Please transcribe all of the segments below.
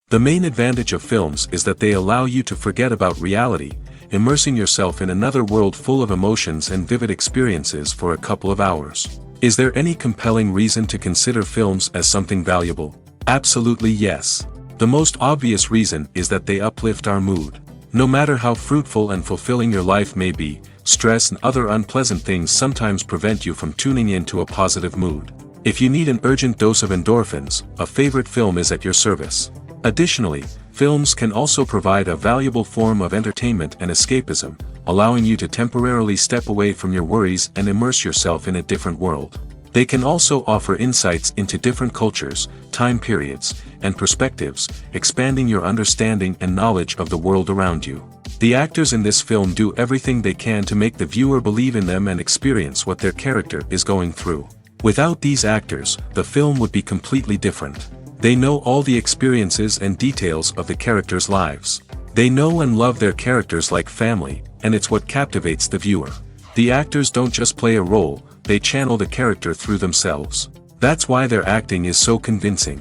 The main advantage of films is that they allow you to forget about reality, immersing yourself in another world full of emotions and vivid experiences for a couple of hours. Is there any compelling reason to consider films as something valuable? Absolutely yes. The most obvious reason is that they uplift our mood. No matter how fruitful and fulfilling your life may be, stress and other unpleasant things sometimes prevent you from tuning into a positive mood. If you need an urgent dose of endorphins, a favorite film is at your service. Additionally, films can also provide a valuable form of entertainment and escapism, allowing you to temporarily step away from your worries and immerse yourself in a different world. They can also offer insights into different cultures, time periods, and perspectives, expanding your understanding and knowledge of the world around you. The actors in this film do everything they can to make the viewer believe in them and experience what their character is going through. Without these actors, the film would be completely different. They know all the experiences and details of the characters' lives. They know and love their characters like family, and it's what captivates the viewer. The actors don't just play a role, they channel the character through themselves. That's why their acting is so convincing.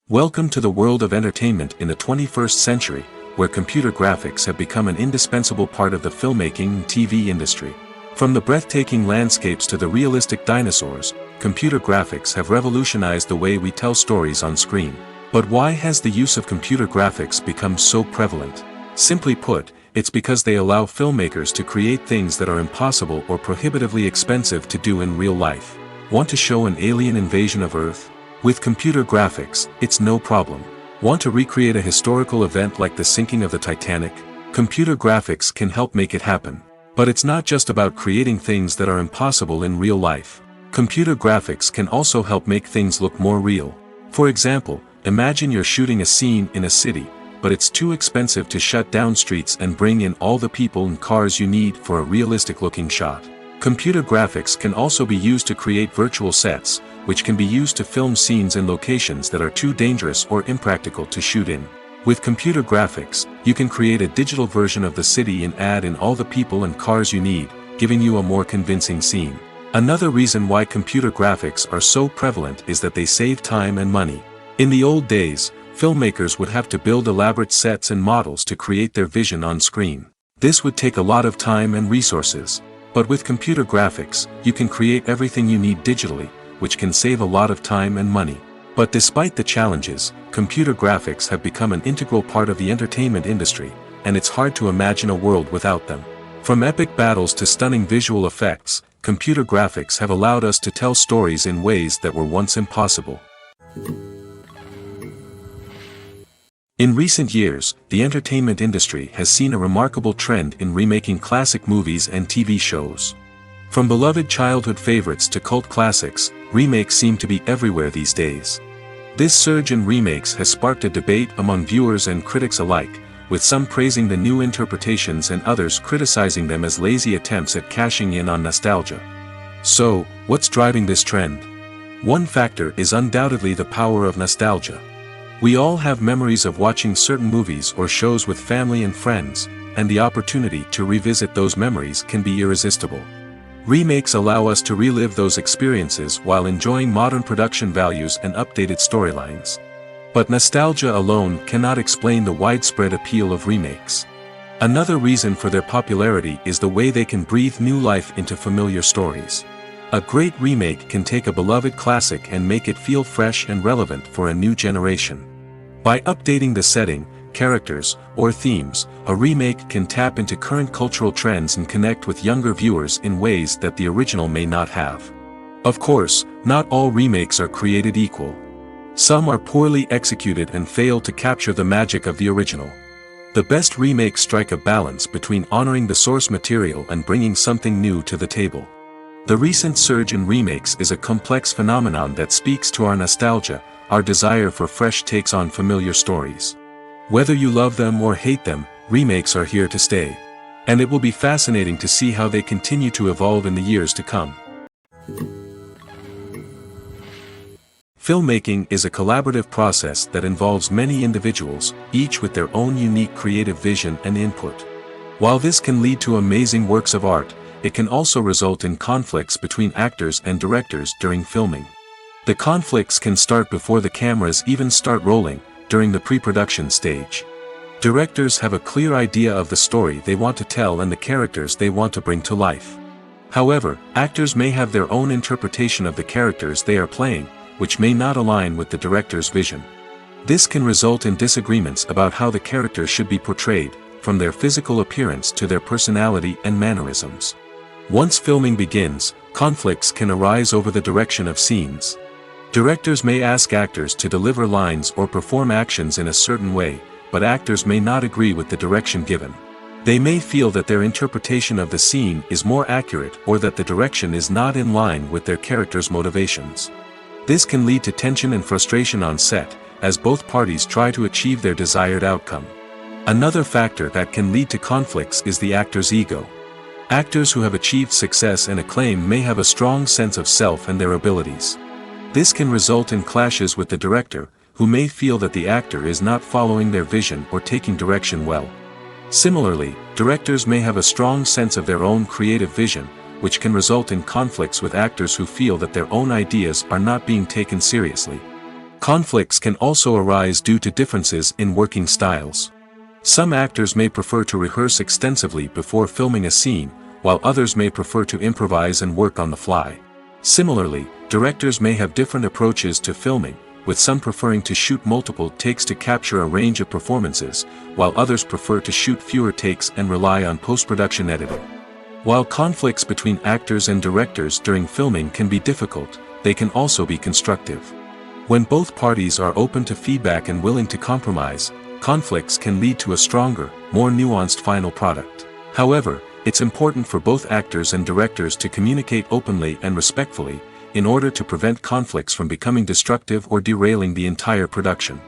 Welcome to the world of entertainment in the 21st century, where computer graphics have become an indispensable part of the filmmaking and TV industry. From the breathtaking landscapes to the realistic dinosaurs, computer graphics have revolutionized the way we tell stories on screen. But why has the use of computer graphics become so prevalent? Simply put, it's because they allow filmmakers to create things that are impossible or prohibitively expensive to do in real life. Want to show an alien invasion of Earth? With computer graphics, it's no problem. Want to recreate a historical event like the sinking of the Titanic? Computer graphics can help make it happen. But it's not just about creating things that are impossible in real life. Computer graphics can also help make things look more real. For example, imagine you're shooting a scene in a city, but it's too expensive to shut down streets and bring in all the people and cars you need for a realistic-looking shot. Computer graphics can also be used to create virtual sets, which can be used to film scenes in locations that are too dangerous or impractical to shoot in. With computer graphics, you can create a digital version of the city and add in all the people and cars you need, giving you a more convincing scene. Another reason why computer graphics are so prevalent is that they save time and money. In the old days, filmmakers would have to build elaborate sets and models to create their vision on screen. This would take a lot of time and resources. But with computer graphics, you can create everything you need digitally, which can save a lot of time and money. But despite the challenges, computer graphics have become an integral part of the entertainment industry, and it's hard to imagine a world without them. From epic battles to stunning visual effects, computer graphics have allowed us to tell stories in ways that were once impossible. In recent years, the entertainment industry has seen a remarkable trend in remaking classic movies and TV shows. From beloved childhood favorites to cult classics, remakes seem to be everywhere these days. This surge in remakes has sparked a debate among viewers and critics alike, with some praising the new interpretations and others criticizing them as lazy attempts at cashing in on nostalgia. So, what's driving this trend? One factor is undoubtedly the power of nostalgia. We all have memories of watching certain movies or shows with family and friends, and the opportunity to revisit those memories can be irresistible. Remakes allow us to relive those experiences while enjoying modern production values and updated storylines. But nostalgia alone cannot explain the widespread appeal of remakes. Another reason for their popularity is the way they can breathe new life into familiar stories. A great remake can take a beloved classic and make it feel fresh and relevant for a new generation. By updating the setting, characters, or themes, a remake can tap into current cultural trends and connect with younger viewers in ways that the original may not have. Of course, not all remakes are created equal. Some are poorly executed and fail to capture the magic of the original. The best remakes strike a balance between honoring the source material and bringing something new to the table. The recent surge in remakes is a complex phenomenon that speaks to our nostalgia, our desire for fresh takes on familiar stories. Whether you love them or hate them, remakes are here to stay. And it will be fascinating to see how they continue to evolve in the years to come. Filmmaking is a collaborative process that involves many individuals, each with their own unique creative vision and input. While this can lead to amazing works of art, it can also result in conflicts between actors and directors during filming. The conflicts can start before the cameras even start rolling, during the pre-production stage. Directors have a clear idea of the story they want to tell and the characters they want to bring to life. However, actors may have their own interpretation of the characters they are playing, which may not align with the director's vision. This can result in disagreements about how the characters should be portrayed, from their physical appearance to their personality and mannerisms. Once filming begins, conflicts can arise over the direction of scenes. Directors may ask actors to deliver lines or perform actions in a certain way, but actors may not agree with the direction given. They may feel that their interpretation of the scene is more accurate or that the direction is not in line with their character's motivations. This can lead to tension and frustration on set, as both parties try to achieve their desired outcome. Another factor that can lead to conflicts is the actor's ego. Actors who have achieved success and acclaim may have a strong sense of self and their abilities. This can result in clashes with the director, who may feel that the actor is not following their vision or taking direction well. Similarly, directors may have a strong sense of their own creative vision, which can result in conflicts with actors who feel that their own ideas are not being taken seriously. Conflicts can also arise due to differences in working styles. Some actors may prefer to rehearse extensively before filming a scene, while others may prefer to improvise and work on the fly. Similarly, directors may have different approaches to filming, with some preferring to shoot multiple takes to capture a range of performances, while others prefer to shoot fewer takes and rely on post-production editing. While conflicts between actors and directors during filming can be difficult, they can also be constructive. When both parties are open to feedback and willing to compromise, conflicts can lead to a stronger, more nuanced final product. However, it's important for both actors and directors to communicate openly and respectfully, in order to prevent conflicts from becoming destructive or derailing the entire production.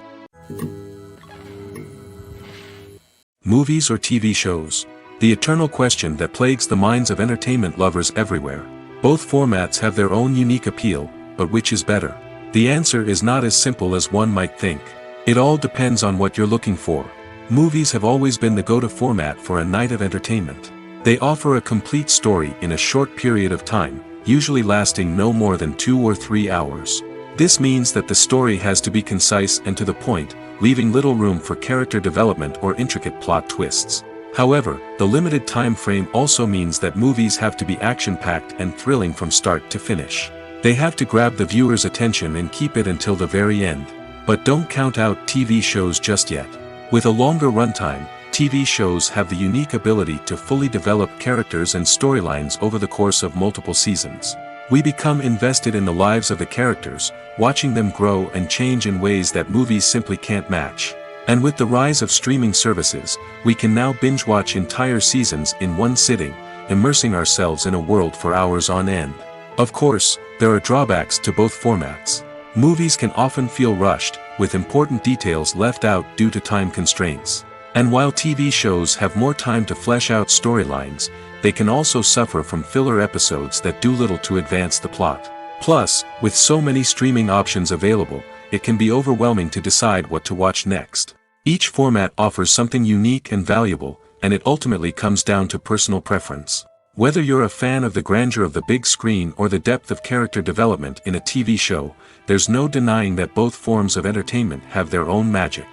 Movies or TV shows? The eternal question that plagues the minds of entertainment lovers everywhere. Both formats have their own unique appeal, but which is better? The answer is not as simple as one might think. It all depends on what you're looking for. Movies have always been the go-to format for a night of entertainment. They offer a complete story in a short period of time, usually lasting no more than 2 or 3 hours. This means that the story has to be concise and to the point, leaving little room for character development or intricate plot twists. However, the limited time frame also means that movies have to be action-packed and thrilling from start to finish. They have to grab the viewer's attention and keep it until the very end. But don't count out TV shows just yet. With a longer runtime, TV shows have the unique ability to fully develop characters and storylines over the course of multiple seasons. We become invested in the lives of the characters, watching them grow and change in ways that movies simply can't match. And with the rise of streaming services, we can now binge-watch entire seasons in one sitting, immersing ourselves in a world for hours on end. Of course, there are drawbacks to both formats. Movies can often feel rushed, with important details left out due to time constraints. And while TV shows have more time to flesh out storylines, they can also suffer from filler episodes that do little to advance the plot. Plus, with so many streaming options available, it can be overwhelming to decide what to watch next. Each format offers something unique and valuable, and it ultimately comes down to personal preference. Whether you're a fan of the grandeur of the big screen or the depth of character development in a TV show, there's no denying that both forms of entertainment have their own magic.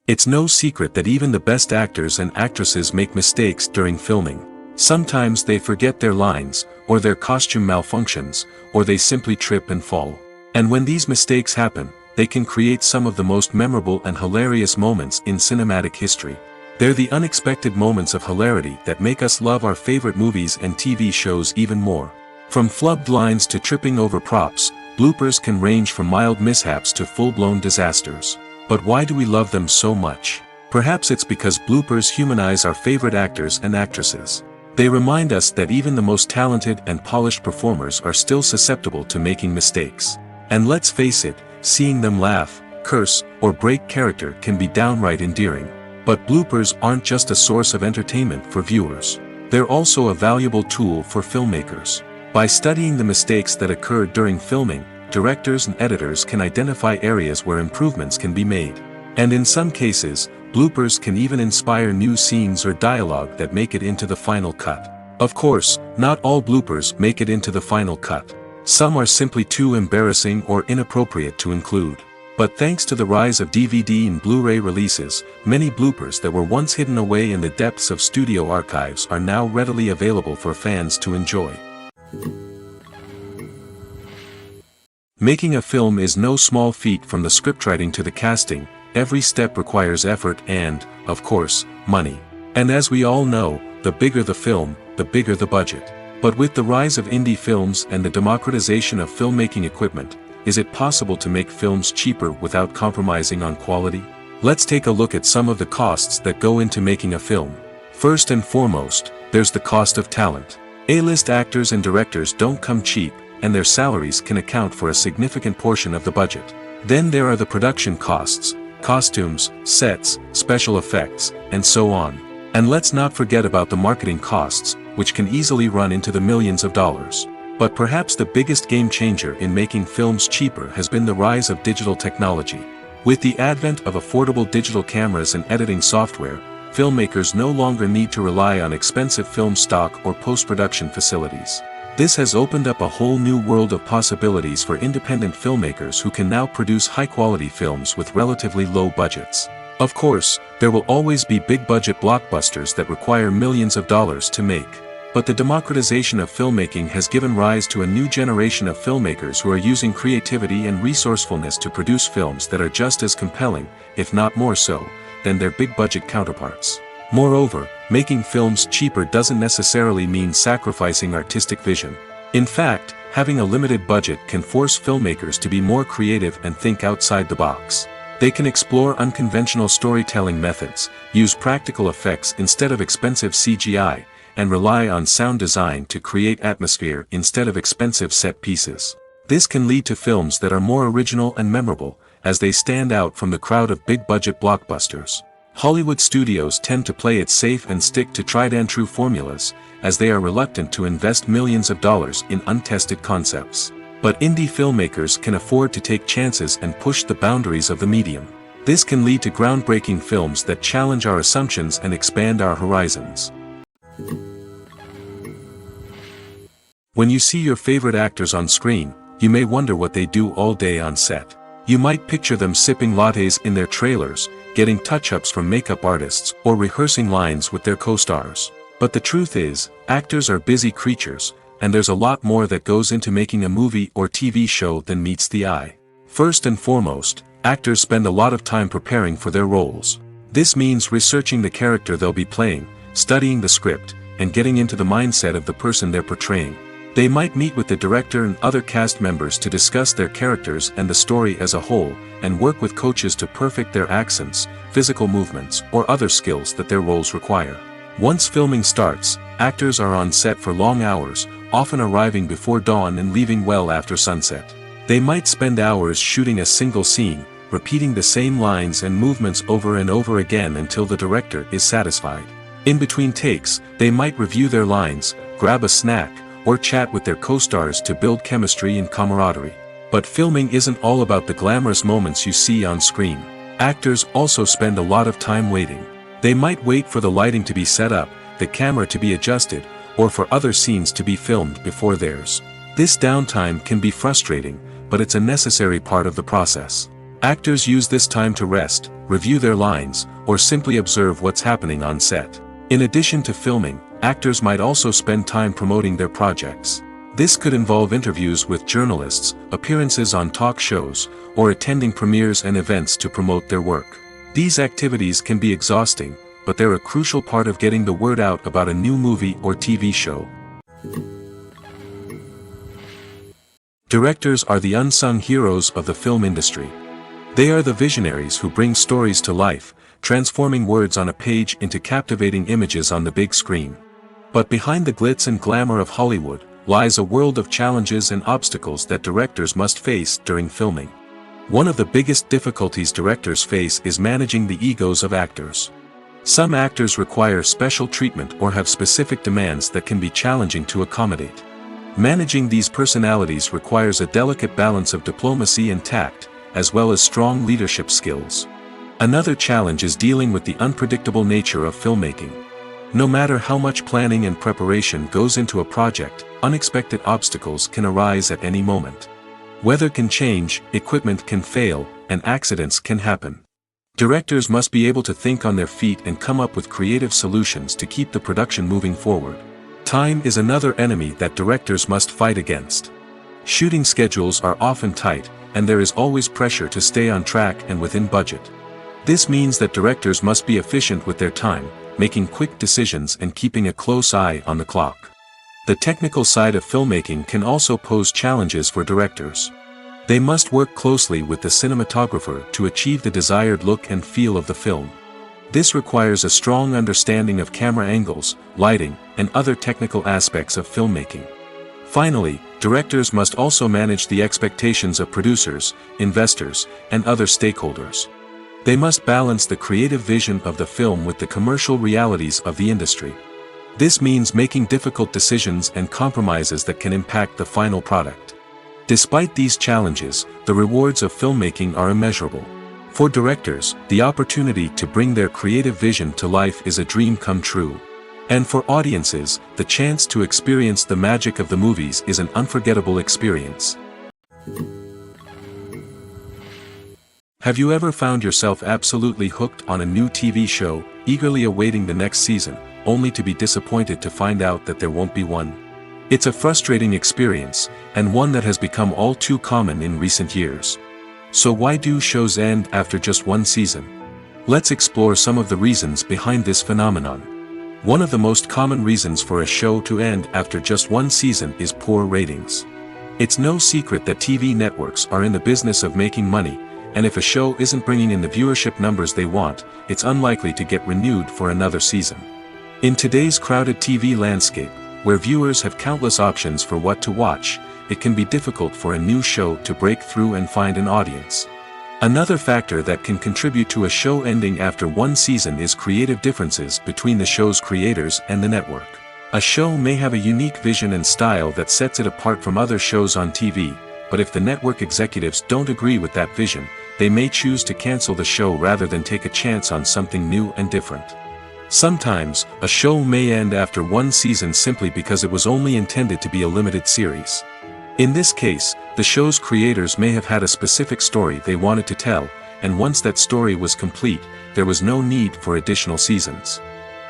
It's no secret that even the best actors and actresses make mistakes during filming. Sometimes they forget their lines, or their costume malfunctions, or they simply trip and fall. And when these mistakes happen, they can create some of the most memorable and hilarious moments in cinematic history. They're the unexpected moments of hilarity that make us love our favorite movies and TV shows even more. From flubbed lines to tripping over props, bloopers can range from mild mishaps to full-blown disasters. But why do we love them so much? Perhaps it's because bloopers humanize our favorite actors and actresses. They remind us that even the most talented and polished performers are still susceptible to making mistakes. And let's face it, seeing them laugh, curse, or break character can be downright endearing. But bloopers aren't just a source of entertainment for viewers. They're also a valuable tool for filmmakers. By studying the mistakes that occurred during filming, directors and editors can identify areas where improvements can be made. And in some cases, bloopers can even inspire new scenes or dialogue that make it into the final cut. Of course, Not all bloopers make it into the final cut. Some are simply too embarrassing or inappropriate to include. But thanks to the rise of DVD and Blu-ray releases, many bloopers that were once hidden away in the depths of studio archives are now readily available for fans to enjoy. Making a film is no small feat. From the scriptwriting to the casting, every step requires effort and, of course, money. And as we all know, the bigger the film, the bigger the budget. But with the rise of indie films and the democratization of filmmaking equipment, is it possible to make films cheaper without compromising on quality? Let's take a look at some of the costs that go into making a film. First and foremost, there's the cost of talent. A-list actors and directors don't come cheap, and their salaries can account for a significant portion of the budget. Then there are the production costs, costumes, sets, special effects, and so on. And let's not forget about the marketing costs, which can easily run into the millions of dollars. But perhaps the biggest game changer in making films cheaper has been the rise of digital technology. With the advent of affordable digital cameras and editing software, filmmakers no longer need to rely on expensive film stock or post-production facilities. This has opened up a whole new world of possibilities for independent filmmakers who can now produce high-quality films with relatively low budgets. Of course, there will always be big-budget blockbusters that require millions of dollars to make. But the democratization of filmmaking has given rise to a new generation of filmmakers who are using creativity and resourcefulness to produce films that are just as compelling, if not more so, than their big-budget counterparts. Moreover, making films cheaper doesn't necessarily mean sacrificing artistic vision. In fact, having a limited budget can force filmmakers to be more creative and think outside the box. They can explore unconventional storytelling methods, use practical effects instead of expensive CGI, and rely on sound design to create atmosphere instead of expensive set pieces. This can lead to films that are more original and memorable, as they stand out from the crowd of big-budget blockbusters. Hollywood studios tend to play it safe and stick to tried-and-true formulas, as they are reluctant to invest millions of dollars in untested concepts. But indie filmmakers can afford to take chances and push the boundaries of the medium. This can lead to groundbreaking films that challenge our assumptions and expand our horizons. When you see your favorite actors on screen, you may wonder what they do all day on set. You might picture them sipping lattes in their trailers, getting touch-ups from makeup artists, or rehearsing lines with their co-stars. But the truth is, actors are busy creatures, and there's a lot more that goes into making a movie or TV show than meets the eye. First and foremost, actors spend a lot of time preparing for their roles. This means researching the character they'll be playing, studying the script, and getting into the mindset of the person they're portraying. They might meet with the director and other cast members to discuss their characters and the story as a whole, and work with coaches to perfect their accents, physical movements, or other skills that their roles require. Once filming starts, actors are on set for long hours, often arriving before dawn and leaving well after sunset. They might spend hours shooting a single scene, repeating the same lines and movements over and over again until the director is satisfied. In between takes, they might review their lines, grab a snack, or chat with their co-stars to build chemistry and camaraderie. But filming isn't all about the glamorous moments you see on screen. Actors also spend a lot of time waiting. They might wait for the lighting to be set up, the camera to be adjusted, or for other scenes to be filmed before theirs. This downtime can be frustrating, but it's a necessary part of the process. Actors use this time to rest, review their lines, or simply observe what's happening on set. In addition to filming, actors might also spend time promoting their projects. This could involve interviews with journalists, appearances on talk shows, or attending premieres and events to promote their work. These activities can be exhausting, but they're a crucial part of getting the word out about a new movie or TV show. Directors are the unsung heroes of the film industry. They are the visionaries who bring stories to life, transforming words on a page into captivating images on the big screen. But behind the glitz and glamour of Hollywood, lies a world of challenges and obstacles that directors must face during filming. One of the biggest difficulties directors face is managing the egos of actors. Some actors require special treatment or have specific demands that can be challenging to accommodate. Managing these personalities requires a delicate balance of diplomacy and tact, as well as strong leadership skills. Another challenge is dealing with the unpredictable nature of filmmaking. No matter how much planning and preparation goes into a project, unexpected obstacles can arise at any moment. Weather can change, equipment can fail, and accidents can happen. Directors must be able to think on their feet and come up with creative solutions to keep the production moving forward. Time is another enemy that directors must fight against. Shooting schedules are often tight, and there is always pressure to stay on track and within budget. This means that directors must be efficient with their time, making quick decisions and keeping a close eye on the clock. The technical side of filmmaking can also pose challenges for directors. They must work closely with the cinematographer to achieve the desired look and feel of the film. This requires a strong understanding of camera angles, lighting, and other technical aspects of filmmaking. Finally, directors must also manage the expectations of producers, investors, and other stakeholders. They must balance the creative vision of the film with the commercial realities of the industry. This means making difficult decisions and compromises that can impact the final product. Despite these challenges, the rewards of filmmaking are immeasurable. For directors, the opportunity to bring their creative vision to life is a dream come true. And for audiences, the chance to experience the magic of the movies is an unforgettable experience. Have you ever found yourself absolutely hooked on a new TV show, eagerly awaiting the next season, only to be disappointed to find out that there won't be one? It's a frustrating experience, and one that has become all too common in recent years. So why do shows end after just one season? Let's explore some of the reasons behind this phenomenon. One of the most common reasons for a show to end after just one season is poor ratings. It's no secret that TV networks are in the business of making money, and if a show isn't bringing in the viewership numbers they want, it's unlikely to get renewed for another season. In today's crowded TV landscape, where viewers have countless options for what to watch, it can be difficult for a new show to break through and find an audience. Another factor that can contribute to a show ending after one season is creative differences between the show's creators and the network. A show may have a unique vision and style that sets it apart from other shows on TV, but if the network executives don't agree with that vision, they may choose to cancel the show rather than take a chance on something new and different. Sometimes, a show may end after one season simply because it was only intended to be a limited series. In this case, the show's creators may have had a specific story they wanted to tell, and once that story was complete, there was no need for additional seasons.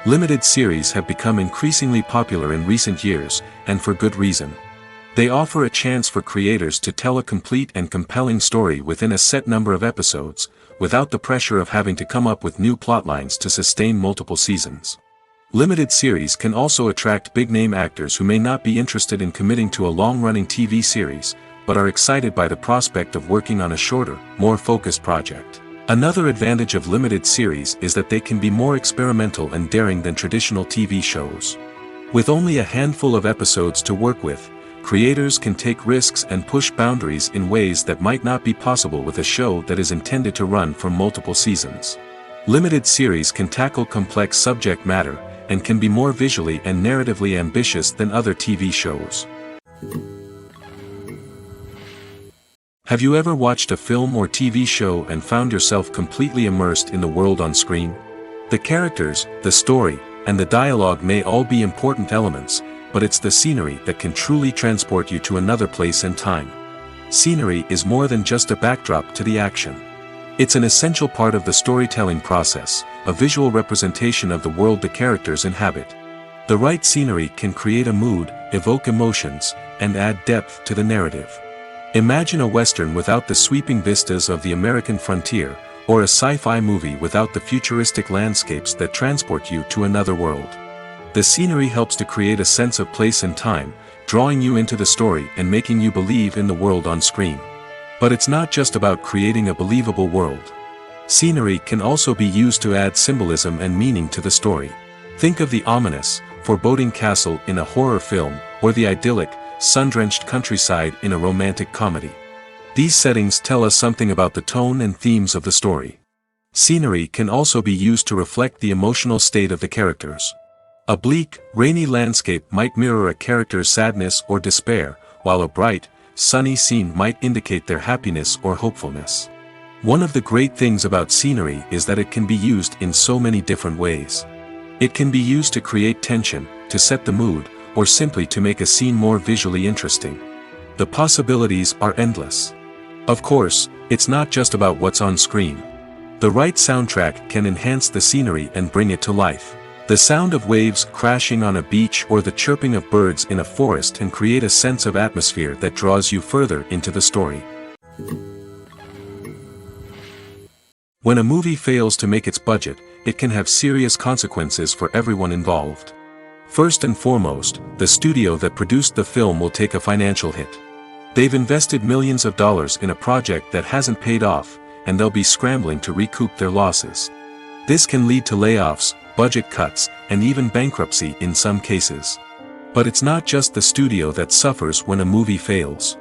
Limited series have become increasingly popular in recent years, and for good reason. They offer a chance for creators to tell a complete and compelling story within a set number of episodes, without the pressure of having to come up with new plotlines to sustain multiple seasons. Limited series can also attract big-name actors who may not be interested in committing to a long-running TV series, but are excited by the prospect of working on a shorter, more focused project. Another advantage of limited series is that they can be more experimental and daring than traditional TV shows. With only a handful of episodes to work with, creators can take risks and push boundaries in ways that might not be possible with a show that is intended to run for multiple seasons. Limited series can tackle complex subject matter, and can be more visually and narratively ambitious than other TV shows. Have you ever watched a film or TV show and found yourself completely immersed in the world on screen? The characters, the story, and the dialogue may all be important elements, but it's the scenery that can truly transport you to another place and time. Scenery is more than just a backdrop to the action. It's an essential part of the storytelling process, a visual representation of the world the characters inhabit. The right scenery can create a mood, evoke emotions, and add depth to the narrative. Imagine a Western without the sweeping vistas of the American frontier, or a sci-fi movie without the futuristic landscapes that transport you to another world. The scenery helps to create a sense of place and time, drawing you into the story and making you believe in the world on screen. But it's not just about creating a believable world. Scenery can also be used to add symbolism and meaning to the story. Think of the ominous, foreboding castle in a horror film, or the idyllic, sun-drenched countryside in a romantic comedy. These settings tell us something about the tone and themes of the story. Scenery can also be used to reflect the emotional state of the characters. A bleak, rainy landscape might mirror a character's sadness or despair, while a bright, sunny scene might indicate their happiness or hopefulness. One of the great things about scenery is that it can be used in so many different ways. It can be used to create tension, to set the mood, or simply to make a scene more visually interesting. The possibilities are endless. Of course, it's not just about what's on screen. The right soundtrack can enhance the scenery and bring it to life. The sound of waves crashing on a beach or the chirping of birds in a forest can create a sense of atmosphere that draws you further into the story. When a movie fails to make its budget, it can have serious consequences for everyone involved. First and foremost, the studio that produced the film will take a financial hit. They've invested millions of dollars in a project that hasn't paid off, and they'll be scrambling to recoup their losses. This can lead to layoffs, budget cuts, and even bankruptcy in some cases. But it's not just the studio that suffers when a movie fails.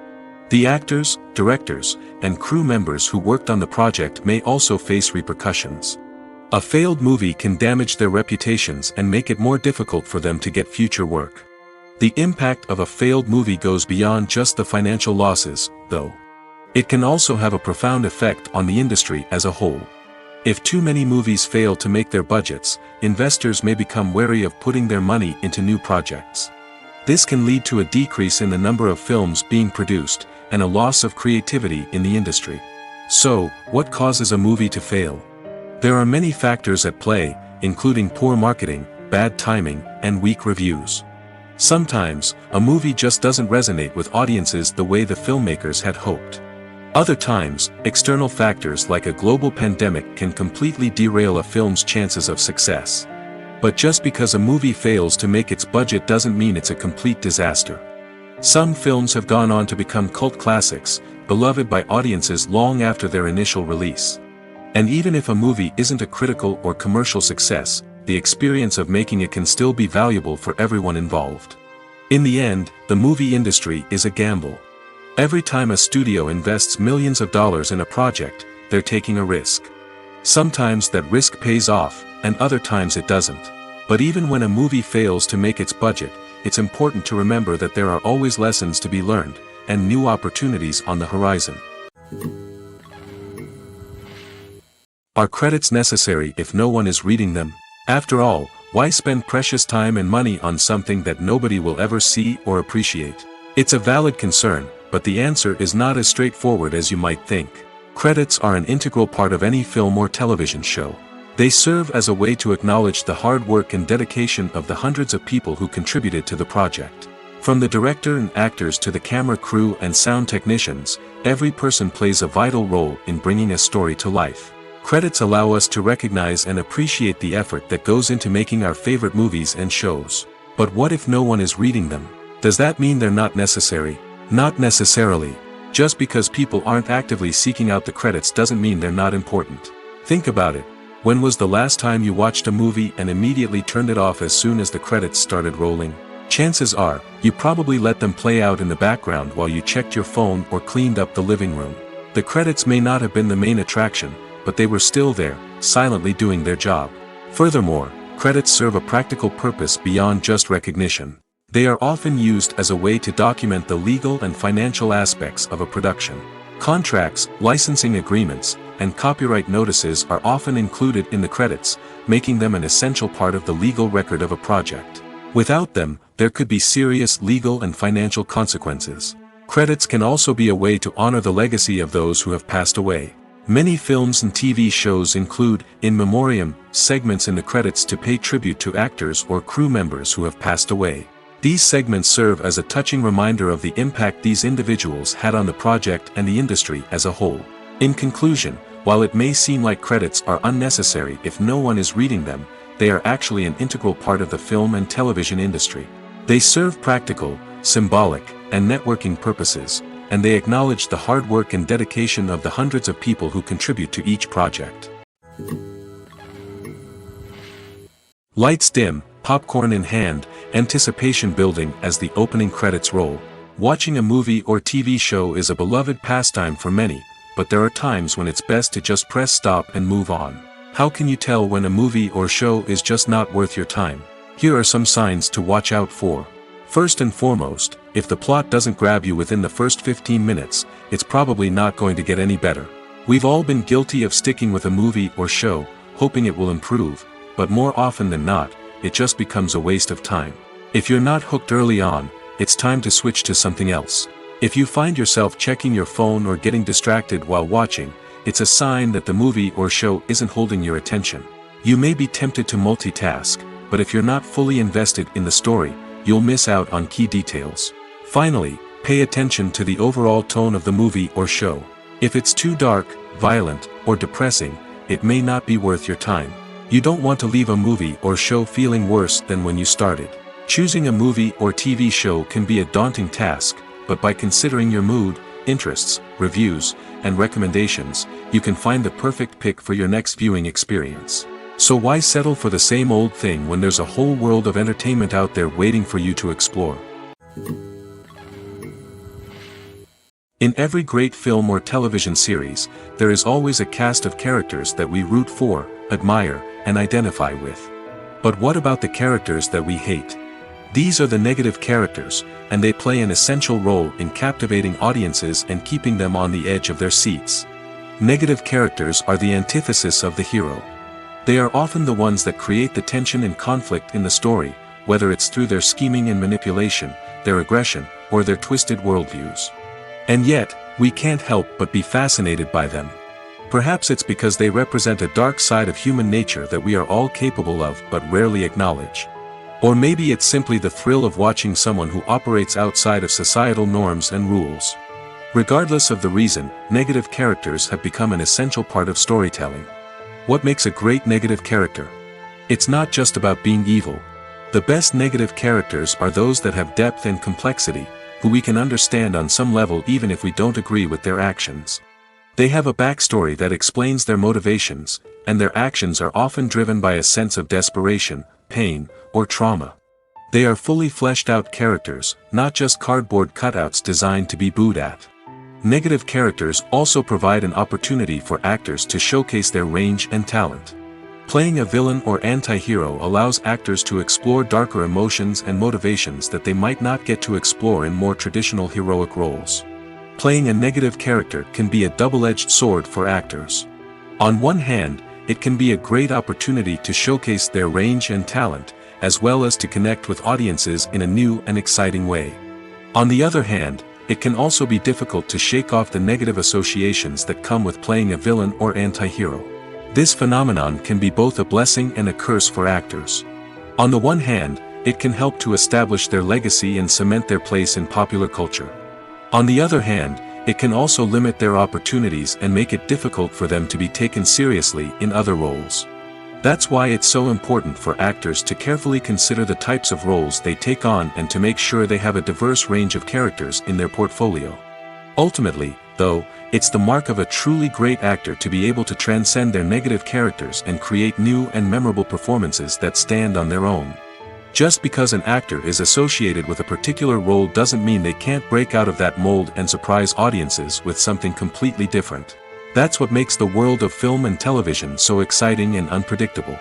The actors, directors, and crew members who worked on the project may also face repercussions. A failed movie can damage their reputations and make it more difficult for them to get future work. The impact of a failed movie goes beyond just the financial losses, though. It can also have a profound effect on the industry as a whole. If too many movies fail to make their budgets, investors may become wary of putting their money into new projects. This can lead to a decrease in the number of films being produced, and a loss of creativity in the industry. So, what causes a movie to fail? There are many factors at play, including poor marketing, bad timing, and weak reviews. Sometimes, a movie just doesn't resonate with audiences the way the filmmakers had hoped. Other times, external factors like a global pandemic can completely derail a film's chances of success. But just because a movie fails to make its budget doesn't mean it's a complete disaster. Some films have gone on to become cult classics, beloved by audiences long after their initial release. And even if a movie isn't a critical or commercial success, the experience of making it can still be valuable for everyone involved. In the end, the movie industry is a gamble. Every time a studio invests millions of dollars in a project, they're taking a risk. Sometimes that risk pays off, and other times it doesn't. But even when a movie fails to make its budget, it's important to remember that there are always lessons to be learned, and new opportunities on the horizon. Are credits necessary if no one is reading them? After all, why spend precious time and money on something that nobody will ever see or appreciate? It's a valid concern, but the answer is not as straightforward as you might think. Credits are an integral part of any film or television show. They serve as a way to acknowledge the hard work and dedication of the hundreds of people who contributed to the project. From the director and actors to the camera crew and sound technicians, every person plays a vital role in bringing a story to life. Credits allow us to recognize and appreciate the effort that goes into making our favorite movies and shows. But what if no one is reading them? Does that mean they're not necessary? Not necessarily. Just because people aren't actively seeking out the credits doesn't mean they're not important. Think about it. When was the last time you watched a movie and immediately turned it off as soon as the credits started rolling? Chances are, you probably let them play out in the background while you checked your phone or cleaned up the living room. The credits may not have been the main attraction, but they were still there, silently doing their job. Furthermore, credits serve a practical purpose beyond just recognition. They are often used as a way to document the legal and financial aspects of a production. Contracts, licensing agreements, and copyright notices are often included in the credits, making them an essential part of the legal record of a project. Without them, there could be serious legal and financial consequences. Credits can also be a way to honor the legacy of those who have passed away. Many films and TV shows include, in memoriam, segments in the credits to pay tribute to actors or crew members who have passed away. These segments serve as a touching reminder of the impact these individuals had on the project and the industry as a whole. In conclusion, while it may seem like credits are unnecessary if no one is reading them, they are actually an integral part of the film and television industry. They serve practical, symbolic, and networking purposes, and they acknowledge the hard work and dedication of the hundreds of people who contribute to each project. Lights dim, popcorn in hand, anticipation building as the opening credits roll. Watching a movie or TV show is a beloved pastime for many, but there are times when it's best to just press stop and move on. How can you tell when a movie or show is just not worth your time? Here are some signs to watch out for. First and foremost, if the plot doesn't grab you within the first 15 minutes, it's probably not going to get any better. We've all been guilty of sticking with a movie or show, hoping it will improve, but more often than not, it just becomes a waste of time. If you're not hooked early on, it's time to switch to something else. If you find yourself checking your phone or getting distracted while watching, it's a sign that the movie or show isn't holding your attention. You may be tempted to multitask, but if you're not fully invested in the story, you'll miss out on key details. Finally, pay attention to the overall tone of the movie or show. If it's too dark, violent, or depressing, it may not be worth your time. You don't want to leave a movie or show feeling worse than when you started. Choosing a movie or TV show can be a daunting task, but by considering your mood, interests, reviews, and recommendations, you can find the perfect pick for your next viewing experience. So why settle for the same old thing when there's a whole world of entertainment out there waiting for you to explore? In every great film or television series, there is always a cast of characters that we root for, admire, and identify with. But what about the characters that we hate? These are the negative characters, and they play an essential role in captivating audiences and keeping them on the edge of their seats. Negative characters are the antithesis of the hero. They are often the ones that create the tension and conflict in the story, whether it's through their scheming and manipulation, their aggression, or their twisted worldviews. And yet, we can't help but be fascinated by them. Perhaps it's because they represent a dark side of human nature that we are all capable of but rarely acknowledge. Or maybe it's simply the thrill of watching someone who operates outside of societal norms and rules. Regardless of the reason, negative characters have become an essential part of storytelling. What makes a great negative character? It's not just about being evil. The best negative characters are those that have depth and complexity, who we can understand on some level even if we don't agree with their actions. They have a backstory that explains their motivations, and their actions are often driven by a sense of desperation, pain, or trauma. They are fully fleshed out characters, not just cardboard cutouts designed to be booed at. Negative characters also provide an opportunity for actors to showcase their range and talent. Playing a villain or anti-hero allows actors to explore darker emotions and motivations that they might not get to explore in more traditional heroic roles. Playing a negative character can be a double-edged sword for actors. On one hand, it can be a great opportunity to showcase their range and talent, as well as to connect with audiences in a new and exciting way. On the other hand, it can also be difficult to shake off the negative associations that come with playing a villain or anti-hero. This phenomenon can be both a blessing and a curse for actors. On the one hand, it can help to establish their legacy and cement their place in popular culture. On the other hand, it can also limit their opportunities and make it difficult for them to be taken seriously in other roles. That's why it's so important for actors to carefully consider the types of roles they take on and to make sure they have a diverse range of characters in their portfolio. Ultimately, though, it's the mark of a truly great actor to be able to transcend their negative characters and create new and memorable performances that stand on their own. Just because an actor is associated with a particular role doesn't mean they can't break out of that mold and surprise audiences with something completely different. That's what makes the world of film and television so exciting and unpredictable.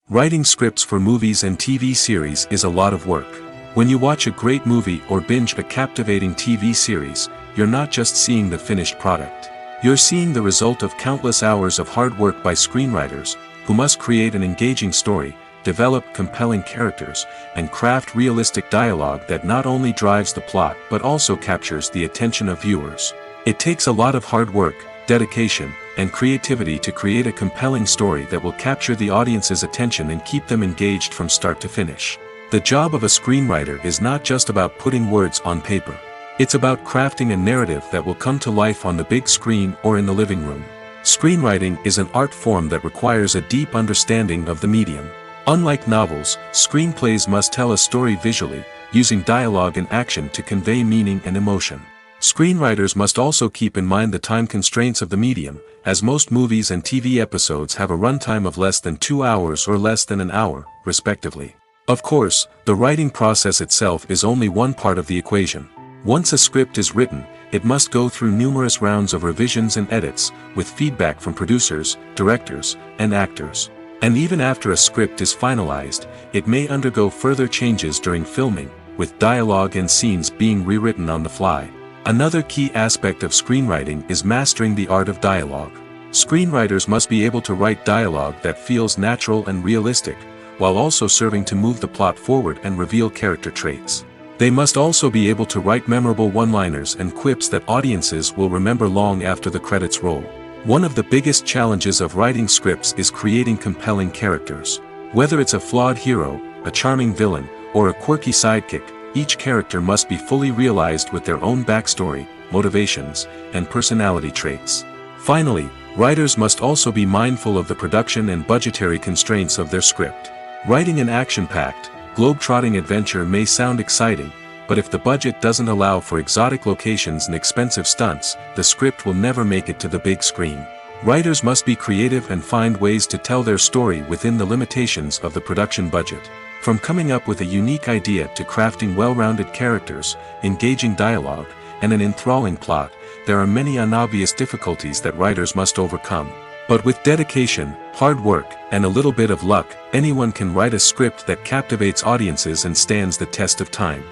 Writing scripts for movies and TV series is a lot of work. When you watch a great movie or binge a captivating TV series, you're not just seeing the finished product. You're seeing the result of countless hours of hard work by screenwriters, who must create an engaging story, develop compelling characters, and craft realistic dialogue that not only drives the plot but also captures the attention of viewers. It takes a lot of hard work, dedication, and creativity to create a compelling story that will capture the audience's attention and keep them engaged from start to finish. The job of a screenwriter is not just about putting words on paper. It's about crafting a narrative that will come to life on the big screen or in the living room. Screenwriting is an art form that requires a deep understanding of the medium. Unlike novels, screenplays must tell a story visually, using dialogue and action to convey meaning and emotion. Screenwriters must also keep in mind the time constraints of the medium, as most movies and TV episodes have a runtime of less than 2 hours or less than an hour, respectively. Of course, the writing process itself is only one part of the equation. Once a script is written, it must go through numerous rounds of revisions and edits, with feedback from producers, directors, and actors. And even after a script is finalized, it may undergo further changes during filming, with dialogue and scenes being rewritten on the fly. Another key aspect of screenwriting is mastering the art of dialogue. Screenwriters must be able to write dialogue that feels natural and realistic, while also serving to move the plot forward and reveal character traits. They must also be able to write memorable one-liners and quips that audiences will remember long after the credits roll. One of the biggest challenges of writing scripts is creating compelling characters. Whether it's a flawed hero, a charming villain, or a quirky sidekick, each character must be fully realized with their own backstory, motivations, and personality traits. Finally, writers must also be mindful of the production and budgetary constraints of their script. Writing an action-packed, globe-trotting adventure may sound exciting, but if the budget doesn't allow for exotic locations and expensive stunts, the script will never make it to the big screen. Writers must be creative and find ways to tell their story within the limitations of the production budget. From coming up with a unique idea to crafting well-rounded characters, engaging dialogue, and an enthralling plot, there are many unobvious difficulties that writers must overcome. But with dedication, hard work, and a little bit of luck, anyone can write a script that captivates audiences and stands the test of time.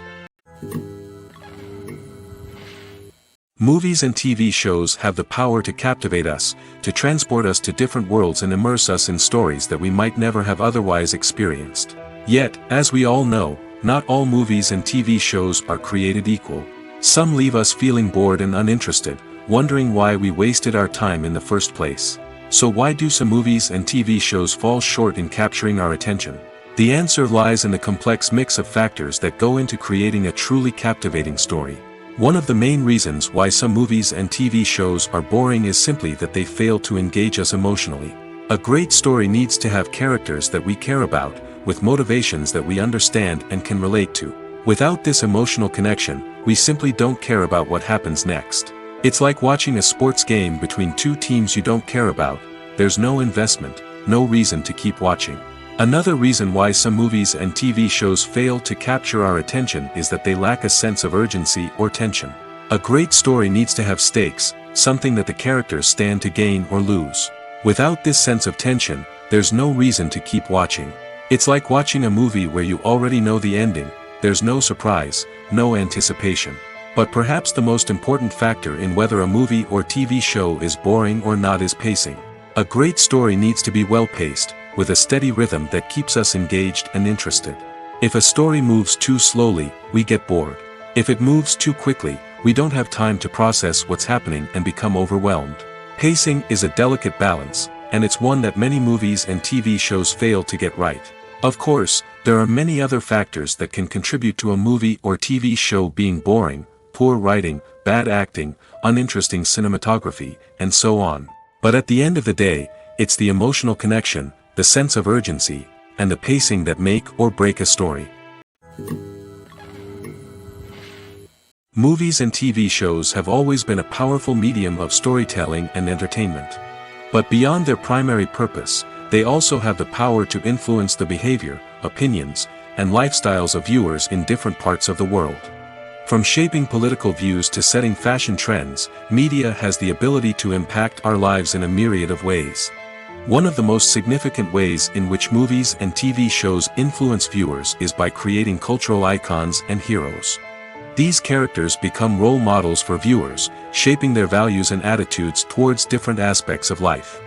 Movies and TV shows have the power to captivate us, to transport us to different worlds and immerse us in stories that we might never have otherwise experienced. Yet, as we all know, not all movies and TV shows are created equal. Some leave us feeling bored and uninterested, wondering why we wasted our time in the first place. So why do some movies and TV shows fall short in capturing our attention? The answer lies in the complex mix of factors that go into creating a truly captivating story. One of the main reasons why some movies and TV shows are boring is simply that they fail to engage us emotionally. A great story needs to have characters that we care about, with motivations that we understand and can relate to. Without this emotional connection, we simply don't care about what happens next. It's like watching a sports game between two teams you don't care about. There's no investment, no reason to keep watching. Another reason why some movies and TV shows fail to capture our attention is that they lack a sense of urgency or tension. A great story needs to have stakes, something that the characters stand to gain or lose. Without this sense of tension, there's no reason to keep watching. It's like watching a movie where you already know the ending. There's no surprise, no anticipation. But perhaps the most important factor in whether a movie or TV show is boring or not is pacing. A great story needs to be well-paced, with a steady rhythm that keeps us engaged and interested. If a story moves too slowly, we get bored. If it moves too quickly, we don't have time to process what's happening and become overwhelmed. Pacing is a delicate balance, and it's one that many movies and TV shows fail to get right. Of course, there are many other factors that can contribute to a movie or TV show being boring: poor writing, bad acting, uninteresting cinematography, and so on. But at the end of the day, it's the emotional connection, the sense of urgency, and the pacing that make or break a story. Movies and TV shows have always been a powerful medium of storytelling and entertainment. But beyond their primary purpose, they also have the power to influence the behavior, opinions, and lifestyles of viewers in different parts of the world. From shaping political views to setting fashion trends, media has the ability to impact our lives in a myriad of ways. One of the most significant ways in which movies and TV shows influence viewers is by creating cultural icons and heroes. These characters become role models for viewers, shaping their values and attitudes towards different aspects of life.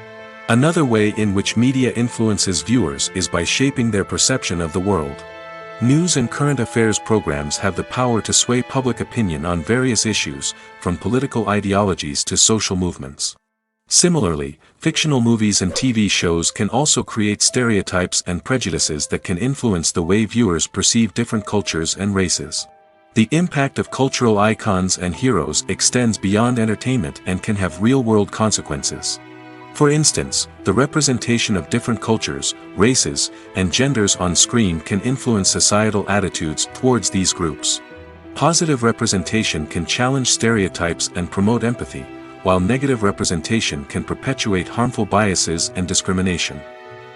Another way in which media influences viewers is by shaping their perception of the world. News and current affairs programs have the power to sway public opinion on various issues, from political ideologies to social movements. Similarly, fictional movies and TV shows can also create stereotypes and prejudices that can influence the way viewers perceive different cultures and races. The impact of cultural icons and heroes extends beyond entertainment and can have real-world consequences. For instance, the representation of different cultures, races, and genders on screen can influence societal attitudes towards these groups. Positive representation can challenge stereotypes and promote empathy, while negative representation can perpetuate harmful biases and discrimination.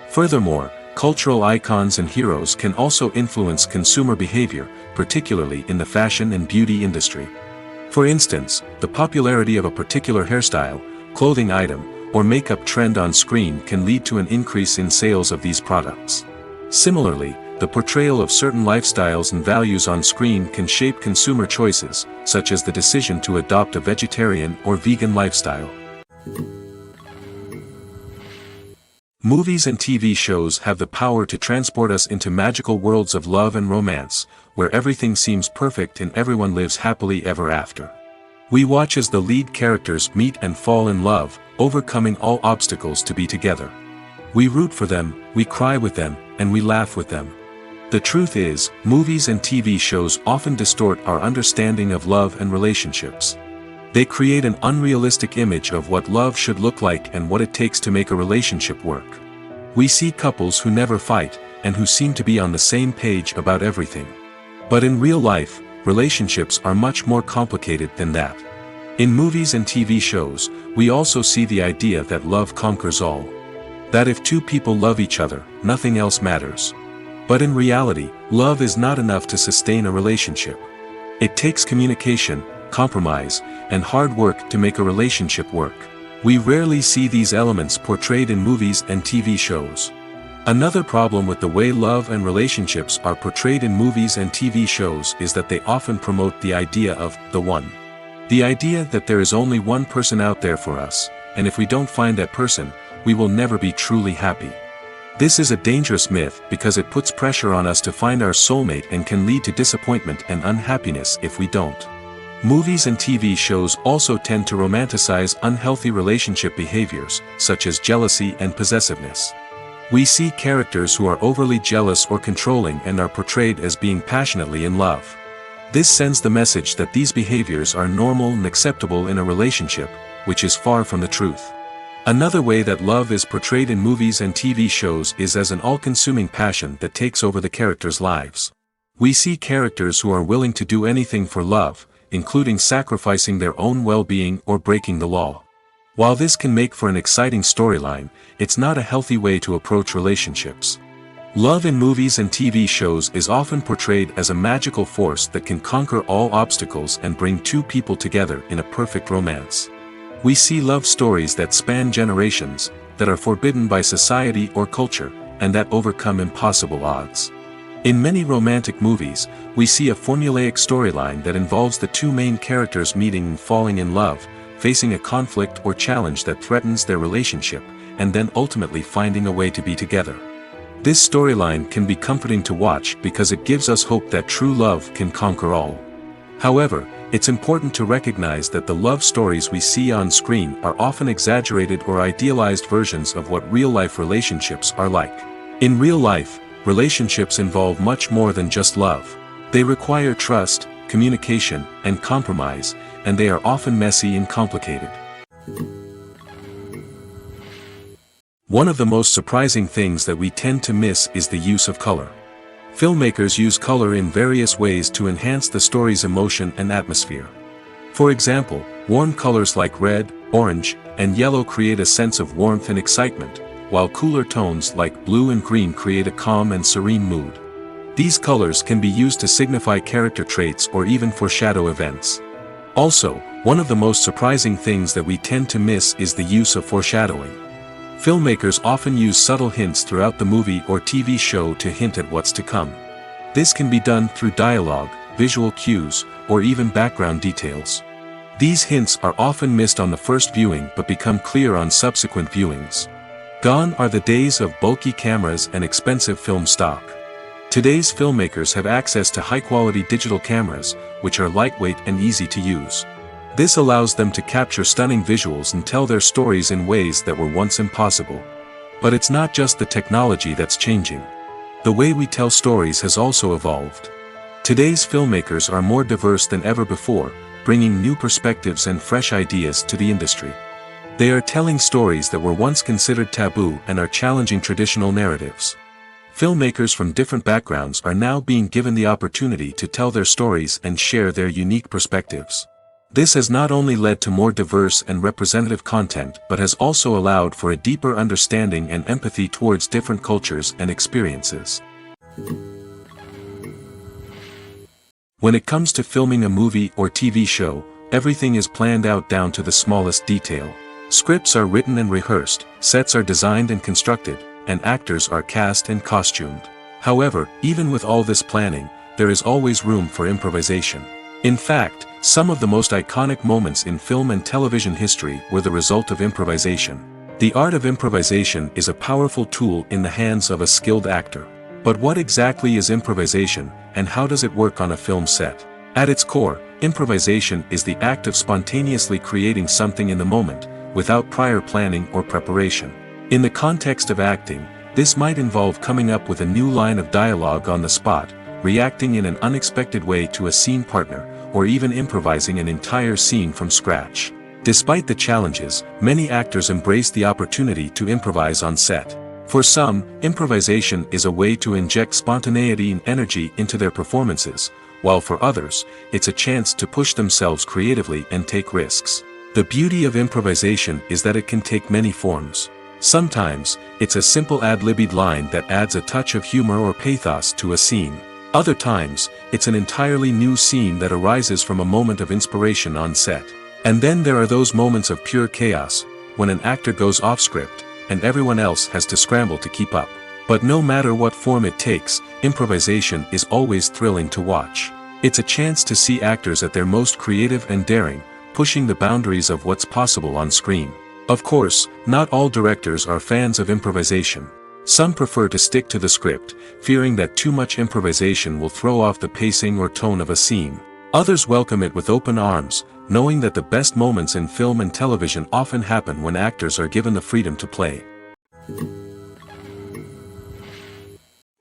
Furthermore, cultural icons and heroes can also influence consumer behavior, particularly in the fashion and beauty industry. For instance, the popularity of a particular hairstyle, clothing item, or makeup trend on screen can lead to an increase in sales of these products. Similarly, the portrayal of certain lifestyles and values on screen can shape consumer choices, such as the decision to adopt a vegetarian or vegan lifestyle. Movies and TV shows have the power to transport us into magical worlds of love and romance, where everything seems perfect and everyone lives happily ever after. We watch as the lead characters meet and fall in love, overcoming all obstacles to be together. We root for them, we cry with them, and we laugh with them. The truth is, movies and TV shows often distort our understanding of love and relationships. They create an unrealistic image of what love should look like and what it takes to make a relationship work. We see couples who never fight, and who seem to be on the same page about everything. But in real life, relationships are much more complicated than that. In movies and TV shows, we also see the idea that love conquers all. That if two people love each other, nothing else matters. But in reality, love is not enough to sustain a relationship. It takes communication, compromise, and hard work to make a relationship work. We rarely see these elements portrayed in movies and TV shows. Another problem with the way love and relationships are portrayed in movies and TV shows is that they often promote the idea of the one. The idea that there is only one person out there for us, and if we don't find that person, we will never be truly happy. This is a dangerous myth because it puts pressure on us to find our soulmate and can lead to disappointment and unhappiness if we don't. Movies and TV shows also tend to romanticize unhealthy relationship behaviors, such as jealousy and possessiveness. We see characters who are overly jealous or controlling and are portrayed as being passionately in love. This sends the message that these behaviors are normal and acceptable in a relationship, which is far from the truth. Another way that love is portrayed in movies and TV shows is as an all-consuming passion that takes over the characters' lives. We see characters who are willing to do anything for love, including sacrificing their own well-being or breaking the law. While this can make for an exciting storyline, it's not a healthy way to approach relationships. Love in movies and TV shows is often portrayed as a magical force that can conquer all obstacles and bring two people together in a perfect romance. We see love stories that span generations, that are forbidden by society or culture, and that overcome impossible odds. In many romantic movies, we see a formulaic storyline that involves the two main characters meeting and falling in love, facing a conflict or challenge that threatens their relationship, and then ultimately finding a way to be together. This storyline can be comforting to watch because it gives us hope that true love can conquer all. However, it's important to recognize that the love stories we see on screen are often exaggerated or idealized versions of what real-life relationships are like. In real life, relationships involve much more than just love. They require trust, communication, and compromise, and they are often messy and complicated. One of the most surprising things that we tend to miss is the use of color. Filmmakers use color in various ways to enhance the story's emotion and atmosphere. For example, warm colors like red, orange, and yellow create a sense of warmth and excitement, while cooler tones like blue and green create a calm and serene mood. These colors can be used to signify character traits or even foreshadow events. Also, one of the most surprising things that we tend to miss is the use of foreshadowing. Filmmakers often use subtle hints throughout the movie or TV show to hint at what's to come. This can be done through dialogue, visual cues, or even background details. These hints are often missed on the first viewing but become clear on subsequent viewings. Gone are the days of bulky cameras and expensive film stock. Today's filmmakers have access to high-quality digital cameras, which are lightweight and easy to use. This allows them to capture stunning visuals and tell their stories in ways that were once impossible. But it's not just the technology that's changing. The way we tell stories has also evolved. Today's filmmakers are more diverse than ever before, bringing new perspectives and fresh ideas to the industry. They are telling stories that were once considered taboo and are challenging traditional narratives. Filmmakers from different backgrounds are now being given the opportunity to tell their stories and share their unique perspectives. This has not only led to more diverse and representative content but has also allowed for a deeper understanding and empathy towards different cultures and experiences. When it comes to filming a movie or TV show, everything is planned out down to the smallest detail. Scripts are written and rehearsed, sets are designed and constructed, and actors are cast and costumed. However, even with all this planning, there is always room for improvisation. In fact, some of the most iconic moments in film and television history were the result of improvisation. The art of improvisation is a powerful tool in the hands of a skilled actor. But what exactly is improvisation, and how does it work on a film set? At its core, improvisation is the act of spontaneously creating something in the moment, without prior planning or preparation. In the context of acting, this might involve coming up with a new line of dialogue on the spot, reacting in an unexpected way to a scene partner, or even improvising an entire scene from scratch. Despite the challenges, many actors embrace the opportunity to improvise on set. For some, improvisation is a way to inject spontaneity and energy into their performances, while for others, it's a chance to push themselves creatively and take risks. The beauty of improvisation is that it can take many forms. Sometimes, it's a simple ad-libbed line that adds a touch of humor or pathos to a scene. Other times, it's an entirely new scene that arises from a moment of inspiration on set. And then there are those moments of pure chaos, when an actor goes off script, and everyone else has to scramble to keep up. But no matter what form it takes, improvisation is always thrilling to watch. It's a chance to see actors at their most creative and daring, pushing the boundaries of what's possible on screen. Of course, not all directors are fans of improvisation. Some prefer to stick to the script, fearing that too much improvisation will throw off the pacing or tone of a scene. Others welcome it with open arms, knowing that the best moments in film and television often happen when actors are given the freedom to play.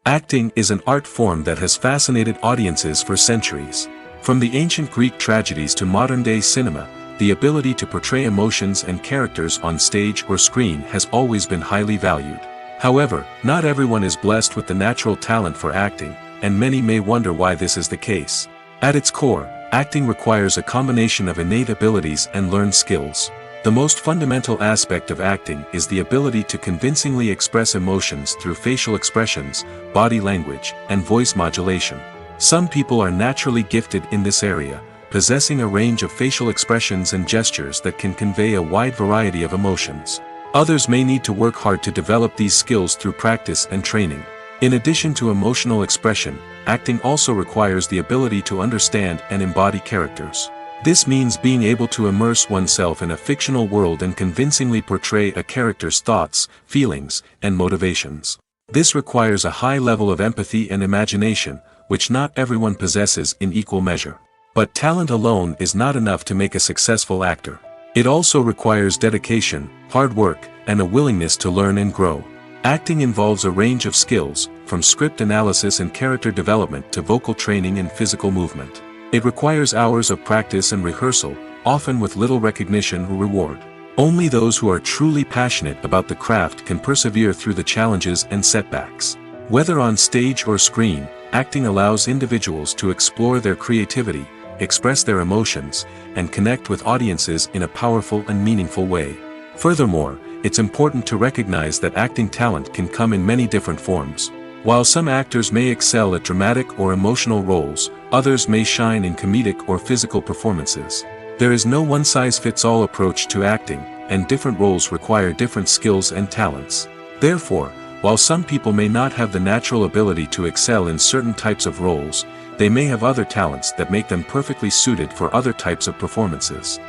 Acting is an art form that has fascinated audiences for centuries. From the ancient Greek tragedies to modern-day cinema, the ability to portray emotions and characters on stage or screen has always been highly valued. However, not everyone is blessed with the natural talent for acting, and many may wonder why this is the case. At its core, acting requires a combination of innate abilities and learned skills. The most fundamental aspect of acting is the ability to convincingly express emotions through facial expressions, body language, and voice modulation. Some people are naturally gifted in this area, possessing a range of facial expressions and gestures that can convey a wide variety of emotions. Others may need to work hard to develop these skills through practice and training. In addition to emotional expression, acting also requires the ability to understand and embody characters. This means being able to immerse oneself in a fictional world and convincingly portray a character's thoughts, feelings, and motivations. This requires a high level of empathy and imagination, which not everyone possesses in equal measure. But talent alone is not enough to make a successful actor. It also requires dedication, hard work, and a willingness to learn and grow. Acting involves a range of skills, from script analysis and character development to vocal training and physical movement. It requires hours of practice and rehearsal, often with little recognition or reward. Only those who are truly passionate about the craft can persevere through the challenges and setbacks. Whether on stage or screen, acting allows individuals to explore their creativity, express their emotions, and connect with audiences in a powerful and meaningful way. Furthermore, it's important to recognize that acting talent can come in many different forms. While some actors may excel at dramatic or emotional roles, others may shine in comedic or physical performances. There is no one-size-fits-all approach to acting, and different roles require different skills and talents. Therefore, while some people may not have the natural ability to excel in certain types of roles, they may have other talents that make them perfectly suited for other types of performances.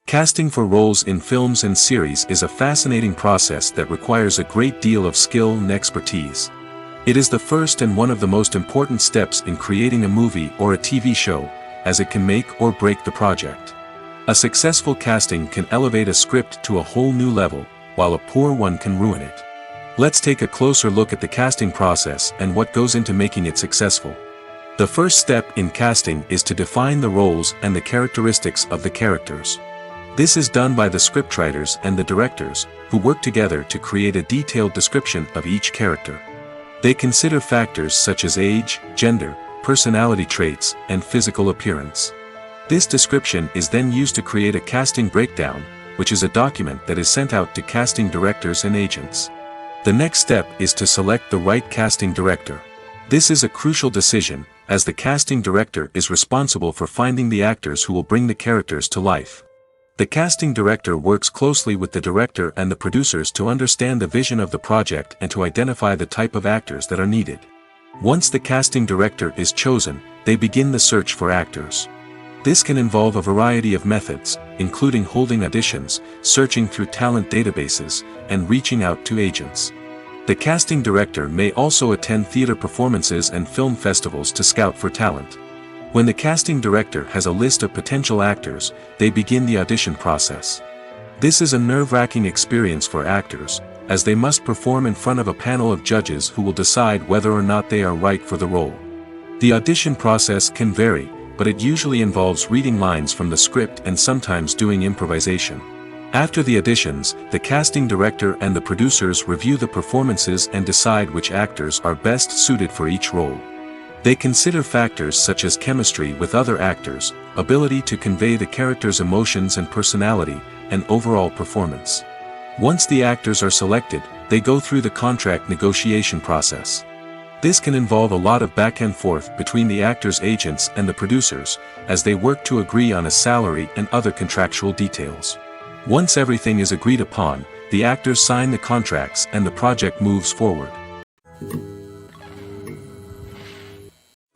Casting for roles in films and series is a fascinating process that requires a great deal of skill and expertise. It is the first and one of the most important steps in creating a movie or a TV show, as it can make or break the project. A successful casting can elevate a script to a whole new level, while a poor one can ruin it. Let's take a closer look at the casting process and what goes into making it successful. The first step in casting is to define the roles and the characteristics of the characters. This is done by the scriptwriters and the directors, who work together to create a detailed description of each character. They consider factors such as age, gender, personality traits, and physical appearance. This description is then used to create a casting breakdown, which is a document that is sent out to casting directors and agents. The next step is to select the right casting director. This is a crucial decision, as the casting director is responsible for finding the actors who will bring the characters to life. The casting director works closely with the director and the producers to understand the vision of the project and to identify the type of actors that are needed. Once the casting director is chosen, they begin the search for actors. This can involve a variety of methods, including holding auditions, searching through talent databases, and reaching out to agents. The casting director may also attend theater performances and film festivals to scout for talent. When the casting director has a list of potential actors, they begin the audition process. This is a nerve-wracking experience for actors, as they must perform in front of a panel of judges who will decide whether or not they are right for the role. The audition process can vary, but it usually involves reading lines from the script and sometimes doing improvisation. After the auditions, the casting director and the producers review the performances and decide which actors are best suited for each role. They consider factors such as chemistry with other actors, ability to convey the character's emotions and personality, and overall performance. Once the actors are selected, they go through the contract negotiation process. This can involve a lot of back and forth between the actors' agents and the producers, as they work to agree on a salary and other contractual details. Once everything is agreed upon, the actors sign the contracts and the project moves forward.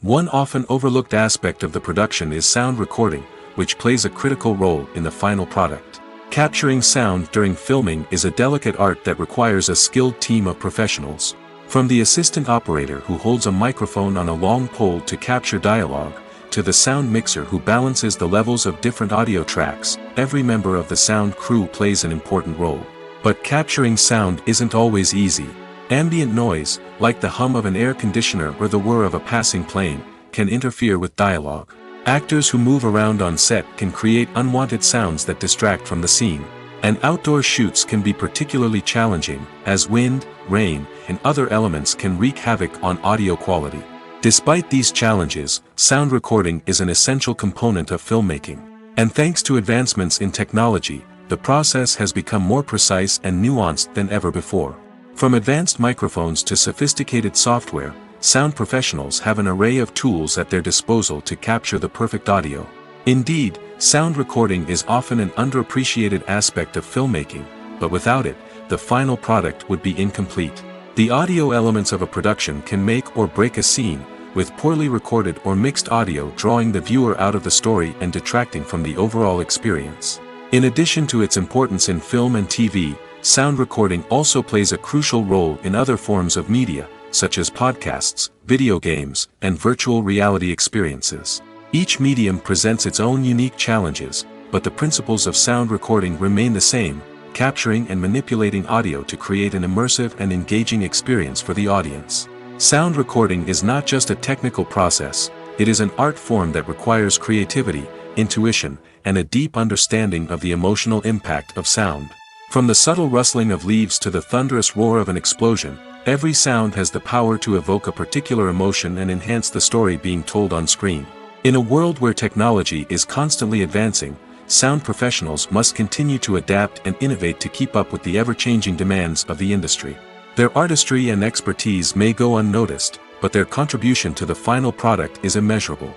One often overlooked aspect of the production is sound recording, which plays a critical role in the final product. Capturing sound during filming is a delicate art that requires a skilled team of professionals. From the assistant operator who holds a microphone on a long pole to capture dialogue, to the sound mixer who balances the levels of different audio tracks, every member of the sound crew plays an important role. But capturing sound isn't always easy. Ambient noise, like the hum of an air conditioner or the whir of a passing plane, can interfere with dialogue. Actors who move around on set can create unwanted sounds that distract from the scene. And outdoor shoots can be particularly challenging, as wind, rain, and other elements can wreak havoc on audio quality. Despite these challenges, sound recording is an essential component of filmmaking. And thanks to advancements in technology, the process has become more precise and nuanced than ever before. From advanced microphones to sophisticated software, sound professionals have an array of tools at their disposal to capture the perfect audio. Indeed, sound recording is often an underappreciated aspect of filmmaking, but without it, the final product would be incomplete. The audio elements of a production can make or break a scene, with poorly recorded or mixed audio drawing the viewer out of the story and detracting from the overall experience. In addition to its importance in film and TV, sound recording also plays a crucial role in other forms of media, such as podcasts, video games, and virtual reality experiences. Each medium presents its own unique challenges, but the principles of sound recording remain the same, capturing and manipulating audio to create an immersive and engaging experience for the audience. Sound recording is not just a technical process, it is an art form that requires creativity, intuition, and a deep understanding of the emotional impact of sound. From the subtle rustling of leaves to the thunderous roar of an explosion, every sound has the power to evoke a particular emotion and enhance the story being told on screen. In a world where technology is constantly advancing, sound professionals must continue to adapt and innovate to keep up with the ever-changing demands of the industry. Their artistry and expertise may go unnoticed, but their contribution to the final product is immeasurable.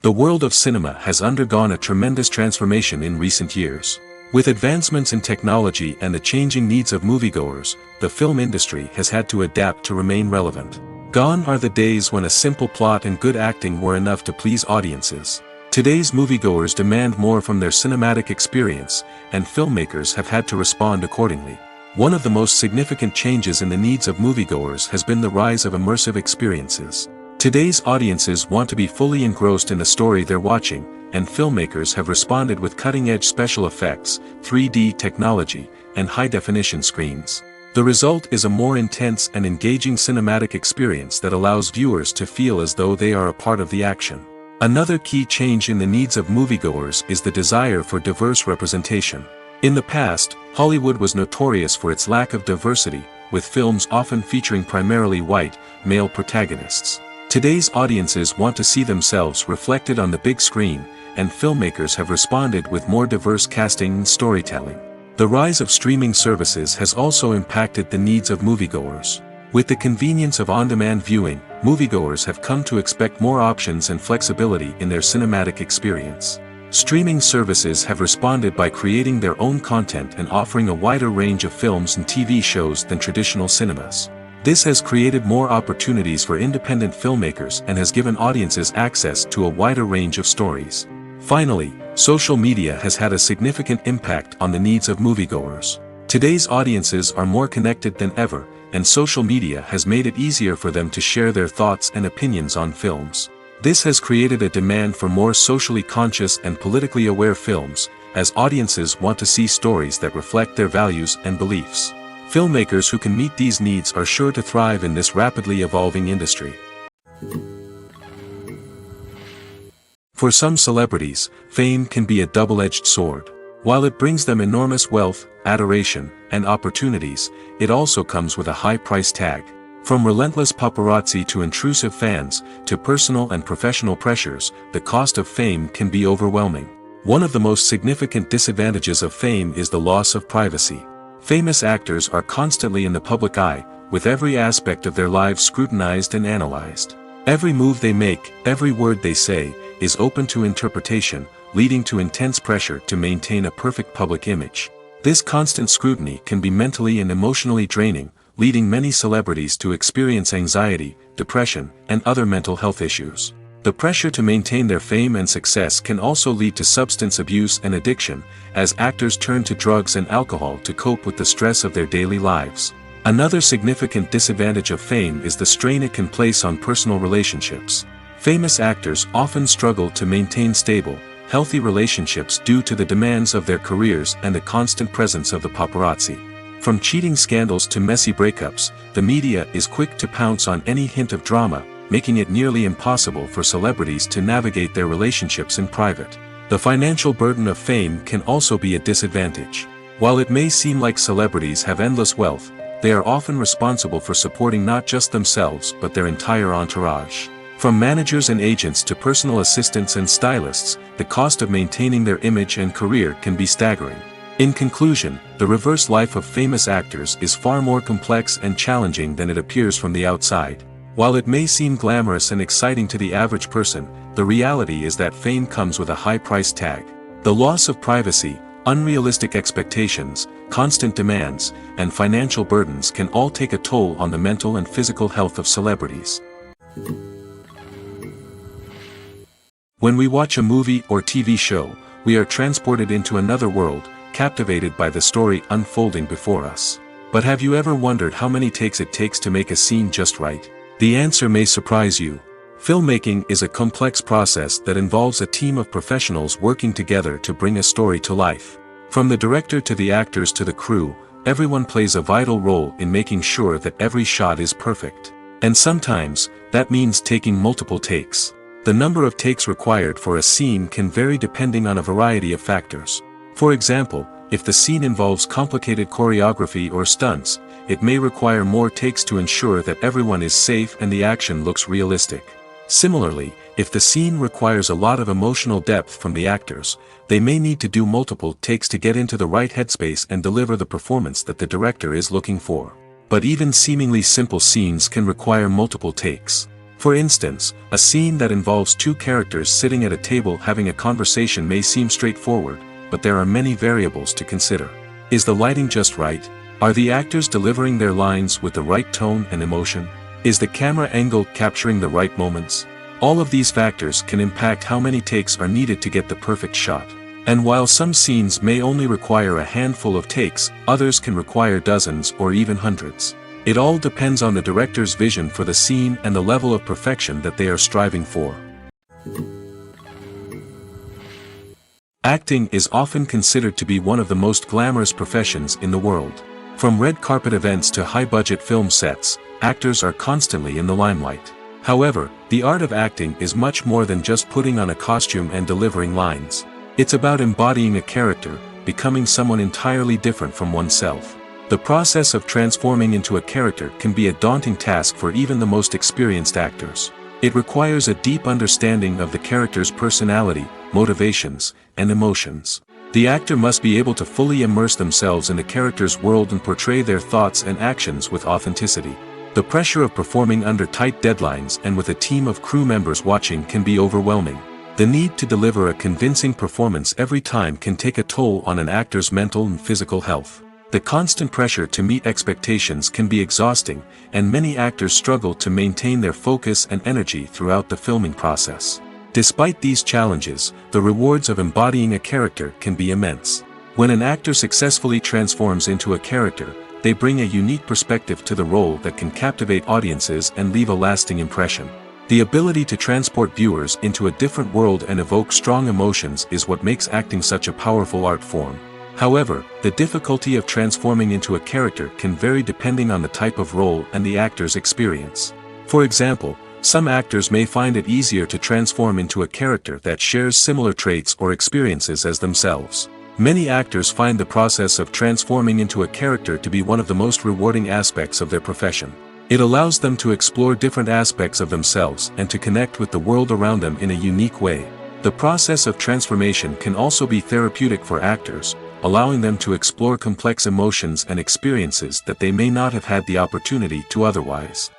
The world of cinema has undergone a tremendous transformation in recent years. With advancements in technology and the changing needs of moviegoers, the film industry has had to adapt to remain relevant. Gone are the days when a simple plot and good acting were enough to please audiences. Today's moviegoers demand more from their cinematic experience, and filmmakers have had to respond accordingly. One of the most significant changes in the needs of moviegoers has been the rise of immersive experiences. Today's audiences want to be fully engrossed in the story they're watching, and filmmakers have responded with cutting-edge special effects, 3D technology, and high-definition screens. The result is a more intense and engaging cinematic experience that allows viewers to feel as though they are a part of the action. Another key change in the needs of moviegoers is the desire for diverse representation. In the past, Hollywood was notorious for its lack of diversity, with films often featuring primarily white, male protagonists. Today's audiences want to see themselves reflected on the big screen, and filmmakers have responded with more diverse casting and storytelling. The rise of streaming services has also impacted the needs of moviegoers. With the convenience of on-demand viewing, moviegoers have come to expect more options and flexibility in their cinematic experience. Streaming services have responded by creating their own content and offering a wider range of films and TV shows than traditional cinemas. This has created more opportunities for independent filmmakers and has given audiences access to a wider range of stories. Finally, social media has had a significant impact on the needs of moviegoers. Today's audiences are more connected than ever, and social media has made it easier for them to share their thoughts and opinions on films. This has created a demand for more socially conscious and politically aware films, as audiences want to see stories that reflect their values and beliefs. Filmmakers who can meet these needs are sure to thrive in this rapidly evolving industry. For some celebrities, fame can be a double-edged sword. While it brings them enormous wealth, adoration, and opportunities, it also comes with a high price tag. From relentless paparazzi to intrusive fans, to personal and professional pressures, the cost of fame can be overwhelming. One of the most significant disadvantages of fame is the loss of privacy. Famous actors are constantly in the public eye, with every aspect of their lives scrutinized and analyzed. Every move they make, every word they say, is open to interpretation, leading to intense pressure to maintain a perfect public image. This constant scrutiny can be mentally and emotionally draining, leading many celebrities to experience anxiety, depression, and other mental health issues. The pressure to maintain their fame and success can also lead to substance abuse and addiction, as actors turn to drugs and alcohol to cope with the stress of their daily lives. Another significant disadvantage of fame is the strain it can place on personal relationships. Famous actors often struggle to maintain stable, healthy relationships due to the demands of their careers and the constant presence of the paparazzi. From cheating scandals to messy breakups, the media is quick to pounce on any hint of drama, making it nearly impossible for celebrities to navigate their relationships in private. The financial burden of fame can also be a disadvantage. While it may seem like celebrities have endless wealth, they are often responsible for supporting not just themselves but their entire entourage. From managers and agents to personal assistants and stylists, the cost of maintaining their image and career can be staggering. In conclusion, the reverse life of famous actors is far more complex and challenging than it appears from the outside. While it may seem glamorous and exciting to the average person, the reality is that fame comes with a high price tag. The loss of privacy, unrealistic expectations, constant demands, and financial burdens can all take a toll on the mental and physical health of celebrities. When we watch a movie or TV show, we are transported into another world, captivated by the story unfolding before us. But have you ever wondered how many takes it takes to make a scene just right? The answer may surprise you. Filmmaking is a complex process that involves a team of professionals working together to bring a story to life. From the director to the actors to the crew, everyone plays a vital role in making sure that every shot is perfect. And sometimes, that means taking multiple takes. The number of takes required for a scene can vary depending on a variety of factors. For example, if the scene involves complicated choreography or stunts, it may require more takes to ensure that everyone is safe and the action looks realistic. Similarly, if the scene requires a lot of emotional depth from the actors, they may need to do multiple takes to get into the right headspace and deliver the performance that the director is looking for. But even seemingly simple scenes can require multiple takes. For instance, a scene that involves two characters sitting at a table having a conversation may seem straightforward, but there are many variables to consider. Is the lighting just right? Are the actors delivering their lines with the right tone and emotion? Is the camera angle capturing the right moments? All of these factors can impact how many takes are needed to get the perfect shot. And while some scenes may only require a handful of takes, others can require dozens or even hundreds. It all depends on the director's vision for the scene and the level of perfection that they are striving for. Acting is often considered to be one of the most glamorous professions in the world. From red carpet events to high-budget film sets, actors are constantly in the limelight. However, the art of acting is much more than just putting on a costume and delivering lines. It's about embodying a character, becoming someone entirely different from oneself. The process of transforming into a character can be a daunting task for even the most experienced actors. It requires a deep understanding of the character's personality, motivations, and emotions. The actor must be able to fully immerse themselves in the character's world and portray their thoughts and actions with authenticity. The pressure of performing under tight deadlines and with a team of crew members watching can be overwhelming. The need to deliver a convincing performance every time can take a toll on an actor's mental and physical health. The constant pressure to meet expectations can be exhausting, and many actors struggle to maintain their focus and energy throughout the filming process. Despite these challenges, the rewards of embodying a character can be immense. When an actor successfully transforms into a character, they bring a unique perspective to the role that can captivate audiences and leave a lasting impression. The ability to transport viewers into a different world and evoke strong emotions is what makes acting such a powerful art form. However, the difficulty of transforming into a character can vary depending on the type of role and the actor's experience. For example, some actors may find it easier to transform into a character that shares similar traits or experiences as themselves. Many actors find the process of transforming into a character to be one of the most rewarding aspects of their profession. It allows them to explore different aspects of themselves and to connect with the world around them in a unique way. The process of transformation can also be therapeutic for actors, allowing them to explore complex emotions and experiences that they may not have had the opportunity to otherwise.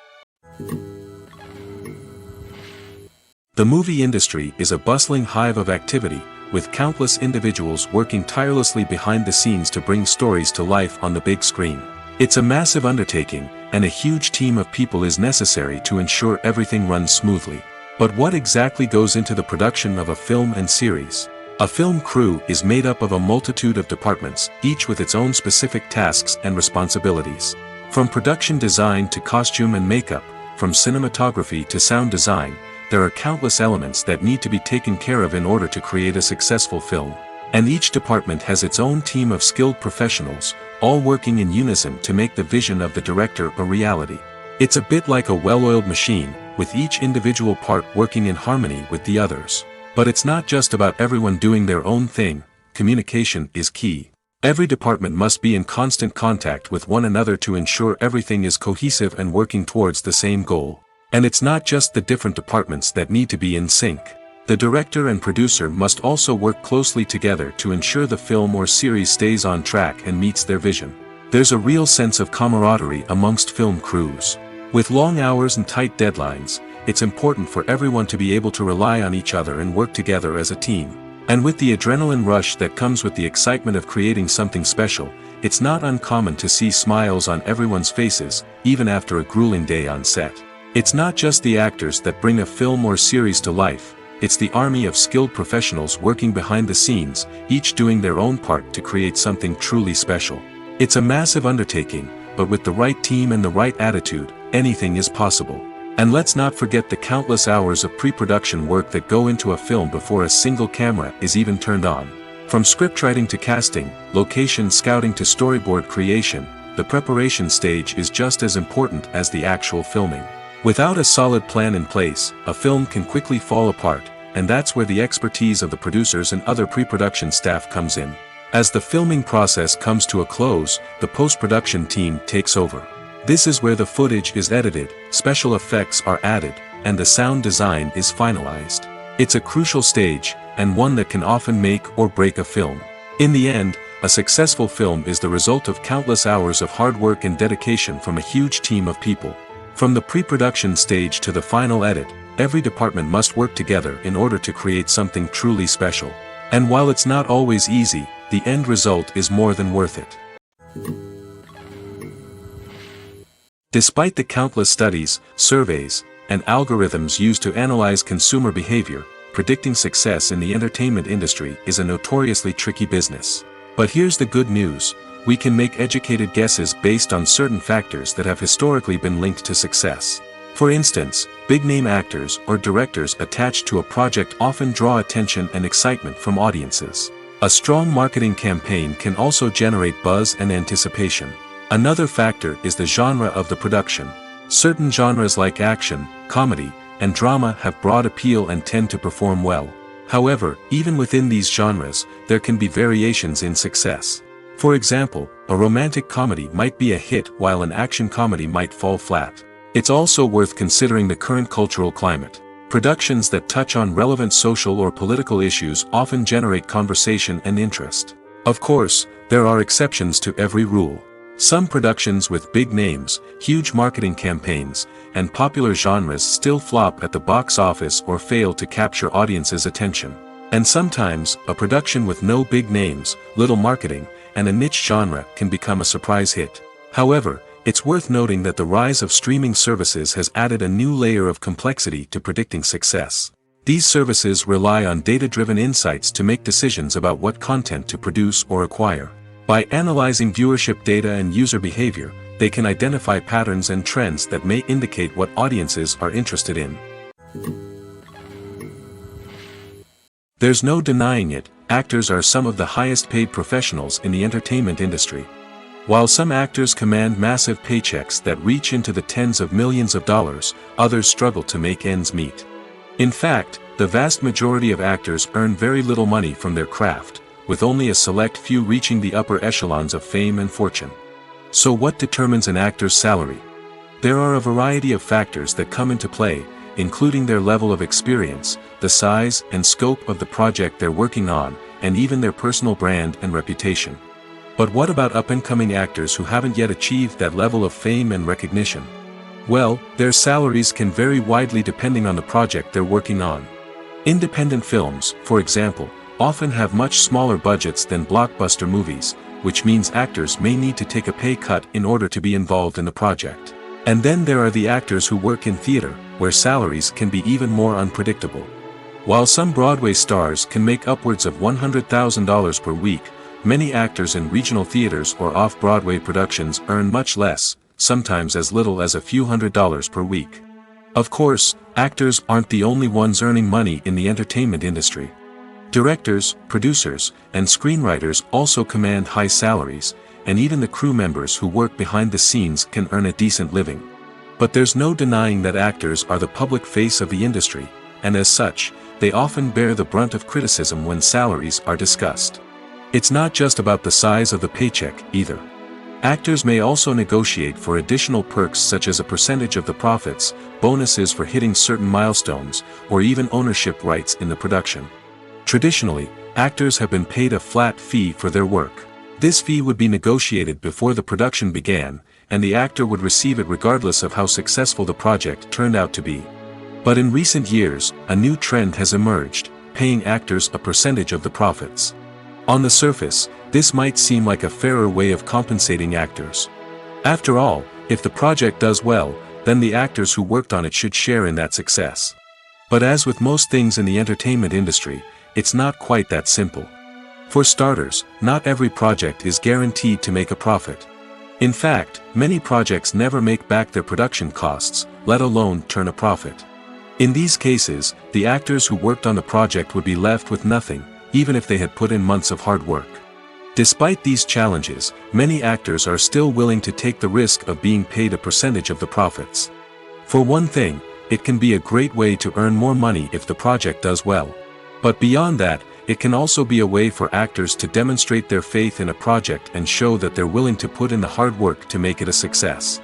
The movie industry is a bustling hive of activity, with countless individuals working tirelessly behind the scenes to bring stories to life on the big screen. It's a massive undertaking, and a huge team of people is necessary to ensure everything runs smoothly. But what exactly goes into the production of a film and series? A film crew is made up of a multitude of departments, each with its own specific tasks and responsibilities. From production design to costume and makeup, from cinematography to sound design, there are countless elements that need to be taken care of in order to create a successful film. And each department has its own team of skilled professionals, all working in unison to make the vision of the director a reality. It's a bit like a well-oiled machine, with each individual part working in harmony with the others. But it's not just about everyone doing their own thing. Communication is key. Every department must be in constant contact with one another to ensure everything is cohesive and working towards the same goal. And it's not just the different departments that need to be in sync. The director and producer must also work closely together to ensure the film or series stays on track and meets their vision. There's a real sense of camaraderie amongst film crews. With long hours and tight deadlines, it's important for everyone to be able to rely on each other and work together as a team. And with the adrenaline rush that comes with the excitement of creating something special, it's not uncommon to see smiles on everyone's faces, even after a grueling day on set. It's not just the actors that bring a film or series to life. It's the army of skilled professionals working behind the scenes, each doing their own part to create something truly special. It's a massive undertaking, but with the right team and the right attitude, anything is possible. And let's not forget the countless hours of pre-production work that go into a film before a single camera is even turned on. From scriptwriting to casting, location scouting to storyboard creation, the preparation stage is just as important as the actual filming. Without a solid plan in place, a film can quickly fall apart, and that's where the expertise of the producers and other pre-production staff comes in. As the filming process comes to a close, the post-production team takes over. This is where the footage is edited, special effects are added, and the sound design is finalized. It's a crucial stage, and one that can often make or break a film. In the end, a successful film is the result of countless hours of hard work and dedication from a huge team of people. From the pre-production stage to the final edit, every department must work together in order to create something truly special. And while it's not always easy, the end result is more than worth it. Despite the countless studies, surveys, and algorithms used to analyze consumer behavior, predicting success in the entertainment industry is a notoriously tricky business. But here's the good news. We can make educated guesses based on certain factors that have historically been linked to success. For instance, big-name actors or directors attached to a project often draw attention and excitement from audiences. A strong marketing campaign can also generate buzz and anticipation. Another factor is the genre of the production. Certain genres like action, comedy, and drama have broad appeal and tend to perform well. However, even within these genres, there can be variations in success. For example, a romantic comedy might be a hit while an action comedy might fall flat. It's also worth considering the current cultural climate. Productions that touch on relevant social or political issues often generate conversation and interest. Of course, there are exceptions to every rule. Some productions with big names, huge marketing campaigns, and popular genres still flop at the box office or fail to capture audiences' attention. And sometimes, a production with no big names, little marketing, and a niche genre can become a surprise hit. However, it's worth noting that the rise of streaming services has added a new layer of complexity to predicting success. These services rely on data-driven insights to make decisions about what content to produce or acquire. By analyzing viewership data and user behavior, they can identify patterns and trends that may indicate what audiences are interested in. There's no denying it, actors are some of the highest-paid professionals in the entertainment industry. While some actors command massive paychecks that reach into the tens of millions of dollars, others struggle to make ends meet. In fact, the vast majority of actors earn very little money from their craft, with only a select few reaching the upper echelons of fame and fortune. So what determines an actor's salary? There are a variety of factors that come into play, including their level of experience, the size and scope of the project they're working on, and even their personal brand and reputation. But what about up-and-coming actors who haven't yet achieved that level of fame and recognition? Well, their salaries can vary widely depending on the project they're working on. Independent films, for example, often have much smaller budgets than blockbuster movies, which means actors may need to take a pay cut in order to be involved in the project. And then there are the actors who work in theater, where salaries can be even more unpredictable. While some Broadway stars can make upwards of $100,000 per week, many actors in regional theaters or off-Broadway productions earn much less, sometimes as little as a few $100s per week. Of course, actors aren't the only ones earning money in the entertainment industry. Directors, producers, and screenwriters also command high salaries, and even the crew members who work behind the scenes can earn a decent living. But there's no denying that actors are the public face of the industry, and as such, they often bear the brunt of criticism when salaries are discussed. It's not just about the size of the paycheck, either. Actors may also negotiate for additional perks such as a percentage of the profits, bonuses for hitting certain milestones, or even ownership rights in the production. Traditionally, actors have been paid a flat fee for their work. This fee would be negotiated before the production began, and the actor would receive it regardless of how successful the project turned out to be. But in recent years, a new trend has emerged, paying actors a percentage of the profits. On the surface, this might seem like a fairer way of compensating actors. After all, if the project does well, then the actors who worked on it should share in that success. But as with most things in the entertainment industry, it's not quite that simple. For starters, not every project is guaranteed to make a profit. In fact, many projects never make back their production costs, let alone turn a profit. In these cases, the actors who worked on the project would be left with nothing, even if they had put in months of hard work. Despite these challenges, many actors are still willing to take the risk of being paid a percentage of the profits. For one thing, it can be a great way to earn more money if the project does well. But beyond that, it can also be a way for actors to demonstrate their faith in a project and show that they're willing to put in the hard work to make it a success.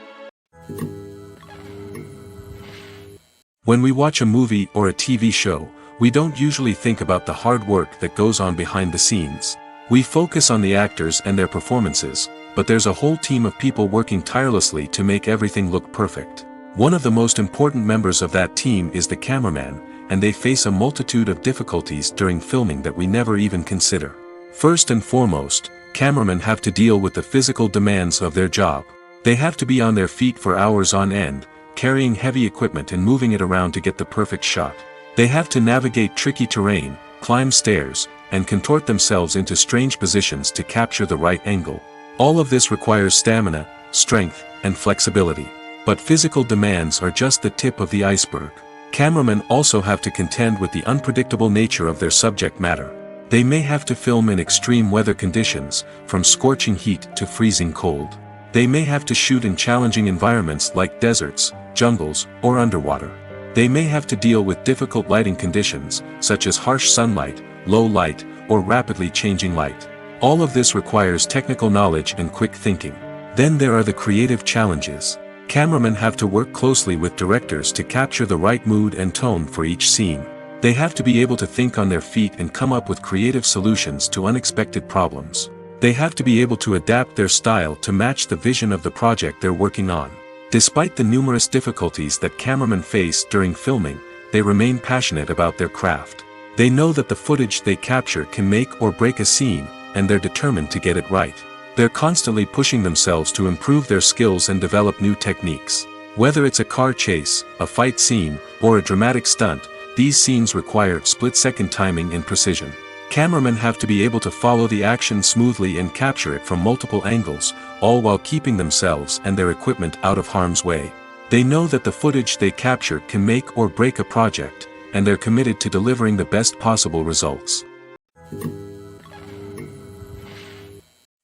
When we watch a movie or a TV show, we don't usually think about the hard work that goes on behind the scenes. We focus on the actors and their performances, but there's a whole team of people working tirelessly to make everything look perfect. One of the most important members of that team is the cameraman, and they face a multitude of difficulties during filming that we never even consider. First and foremost, cameramen have to deal with the physical demands of their job. They have to be on their feet for hours on end, carrying heavy equipment and moving it around to get the perfect shot. They have to navigate tricky terrain, climb stairs, and contort themselves into strange positions to capture the right angle. All of this requires stamina, strength, and flexibility. But physical demands are just the tip of the iceberg. Cameramen also have to contend with the unpredictable nature of their subject matter. They may have to film in extreme weather conditions, from scorching heat to freezing cold. They may have to shoot in challenging environments like deserts, jungles, or underwater. They may have to deal with difficult lighting conditions, such as harsh sunlight, low light, or rapidly changing light. All of this requires technical knowledge and quick thinking. Then there are the creative challenges. Cameramen have to work closely with directors to capture the right mood and tone for each scene. They have to be able to think on their feet and come up with creative solutions to unexpected problems. They have to be able to adapt their style to match the vision of the project they're working on. Despite the numerous difficulties that cameramen face during filming, they remain passionate about their craft. They know that the footage they capture can make or break a scene, and they're determined to get it right. They're constantly pushing themselves to improve their skills and develop new techniques. Whether it's a car chase, a fight scene, or a dramatic stunt, these scenes require split-second timing and precision. Cameramen have to be able to follow the action smoothly and capture it from multiple angles, all while keeping themselves and their equipment out of harm's way. They know that the footage they capture can make or break a project, and they're committed to delivering the best possible results.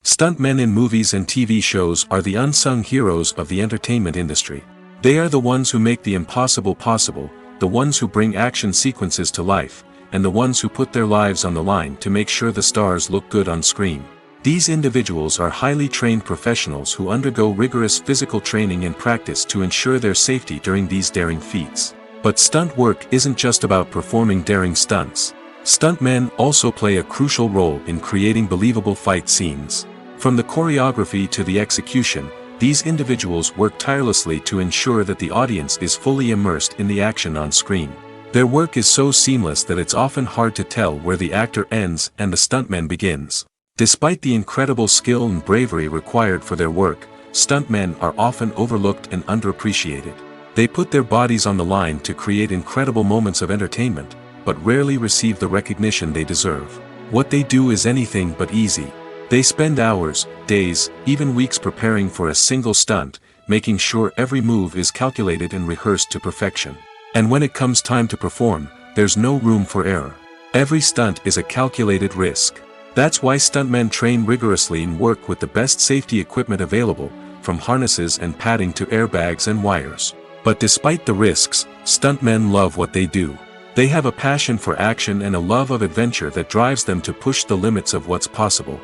Stuntmen in movies and TV shows are the unsung heroes of the entertainment industry. They are the ones who make the impossible possible, the ones who bring action sequences to life, and the ones who put their lives on the line to make sure the stars look good on screen. These individuals are highly trained professionals who undergo rigorous physical training and practice to ensure their safety during these daring feats. But stunt work isn't just about performing daring stunts. Stuntmen also play a crucial role in creating believable fight scenes. From the choreography to the execution, these individuals work tirelessly to ensure that the audience is fully immersed in the action on screen. Their work is so seamless that it's often hard to tell where the actor ends and the stuntman begins. Despite the incredible skill and bravery required for their work, stuntmen are often overlooked and underappreciated. They put their bodies on the line to create incredible moments of entertainment, but rarely receive the recognition they deserve. What they do is anything but easy. They spend hours, days, even weeks preparing for a single stunt, making sure every move is calculated and rehearsed to perfection. And when it comes time to perform, there's no room for error. Every stunt is a calculated risk. That's why stuntmen train rigorously and work with the best safety equipment available, from harnesses and padding to airbags and wires. But despite the risks, stuntmen love what they do. They have a passion for action and a love of adventure that drives them to push the limits of what's possible.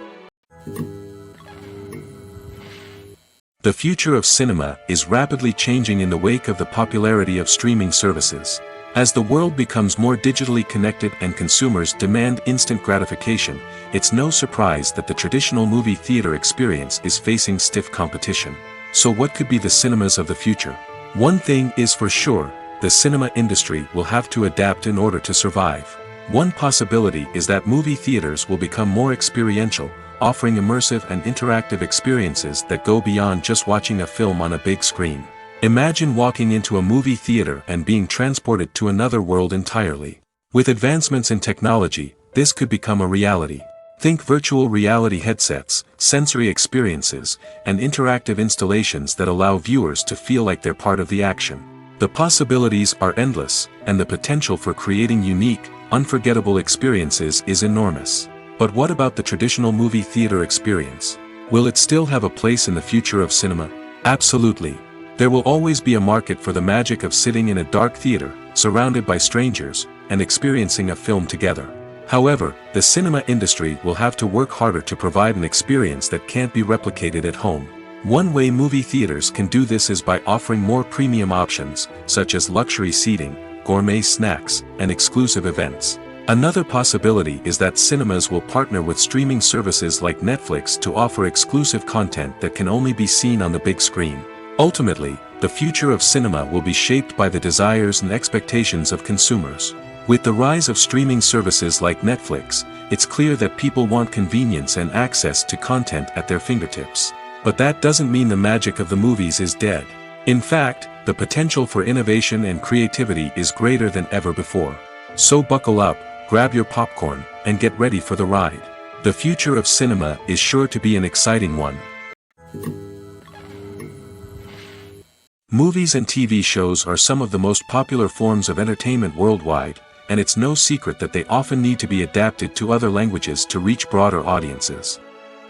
The future of cinema is rapidly changing in the wake of the popularity of streaming services. As the world becomes more digitally connected and consumers demand instant gratification, it's no surprise that the traditional movie theater experience is facing stiff competition. So what could be the cinemas of the future? One thing is for sure, the cinema industry will have to adapt in order to survive. One possibility is that movie theaters will become more experiential, offering immersive and interactive experiences that go beyond just watching a film on a big screen. Imagine walking into a movie theater and being transported to another world entirely. With advancements in technology, this could become a reality. Think virtual reality headsets, sensory experiences, and interactive installations that allow viewers to feel like they're part of the action. The possibilities are endless, and the potential for creating unique, unforgettable experiences is enormous. But what about the traditional movie theater experience? Will it still have a place in the future of cinema? Absolutely. There will always be a market for the magic of sitting in a dark theater, surrounded by strangers, and experiencing a film together. However, the cinema industry will have to work harder to provide an experience that can't be replicated at home. One way movie theaters can do this is by offering more premium options, such as luxury seating, gourmet snacks, and exclusive events. Another possibility is that cinemas will partner with streaming services like Netflix to offer exclusive content that can only be seen on the big screen. Ultimately, the future of cinema will be shaped by the desires and expectations of consumers. With the rise of streaming services like Netflix, it's clear that people want convenience and access to content at their fingertips. But that doesn't mean the magic of the movies is dead. In fact, the potential for innovation and creativity is greater than ever before. So buckle up, grab your popcorn, and get ready for the ride. The future of cinema is sure to be an exciting one. Movies and TV shows are some of the most popular forms of entertainment worldwide, and it's no secret that they often need to be adapted to other languages to reach broader audiences.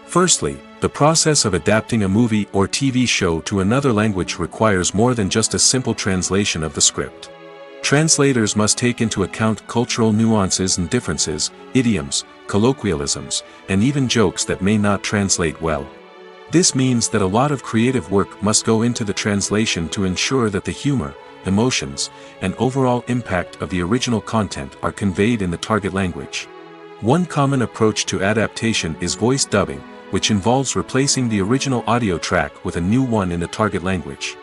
Firstly, the process of adapting a movie or TV show to another language requires more than just a simple translation of the script. Translators must take into account cultural nuances and differences, idioms, colloquialisms, and even jokes that may not translate well. This means that a lot of creative work must go into the translation to ensure that the humor, emotions, and overall impact of the original content are conveyed in the target language. One common approach to adaptation is voice dubbing, which involves replacing the original audio track with a new one in the target language.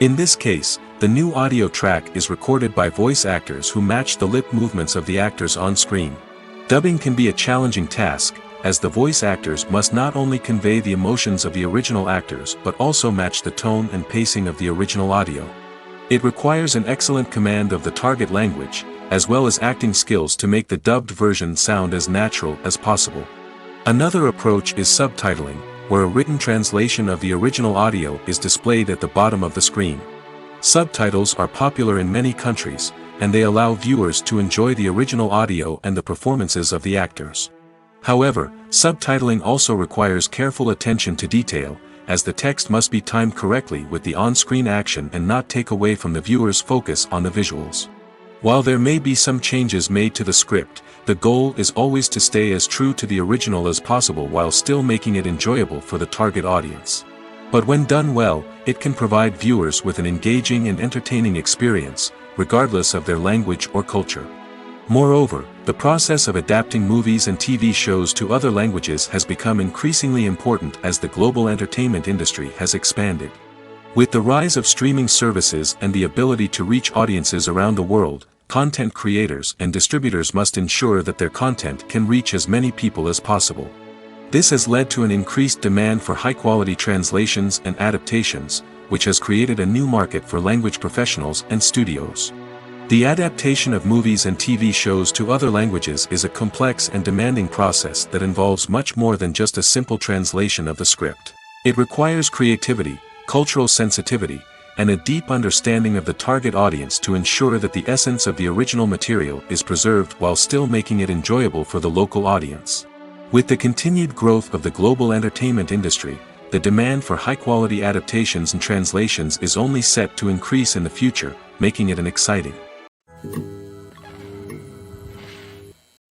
In this case, the new audio track is recorded by voice actors who match the lip movements of the actors on screen. Dubbing can be a challenging task, as the voice actors must not only convey the emotions of the original actors but also match the tone and pacing of the original audio. It requires an excellent command of the target language, as well as acting skills to make the dubbed version sound as natural as possible. Another approach is subtitling, where a written translation of the original audio is displayed at the bottom of the screen. Subtitles are popular in many countries, and they allow viewers to enjoy the original audio and the performances of the actors. However, subtitling also requires careful attention to detail, as the text must be timed correctly with the on-screen action and not take away from the viewer's focus on the visuals. While there may be some changes made to the script, the goal is always to stay as true to the original as possible while still making it enjoyable for the target audience. But when done well, it can provide viewers with an engaging and entertaining experience, regardless of their language or culture. Moreover, the process of adapting movies and TV shows to other languages has become increasingly important as the global entertainment industry has expanded. With the rise of streaming services and the ability to reach audiences around the world, content creators and distributors must ensure that their content can reach as many people as possible. This has led to an increased demand for high-quality translations and adaptations, which has created a new market for language professionals and studios. The adaptation of movies and TV shows to other languages is a complex and demanding process that involves much more than just a simple translation of the script. It requires creativity, cultural sensitivity, and a deep understanding of the target audience to ensure that the essence of the original material is preserved while still making it enjoyable for the local audience. With the continued growth of the global entertainment industry, the demand for high-quality adaptations and translations is only set to increase in the future, making it exciting.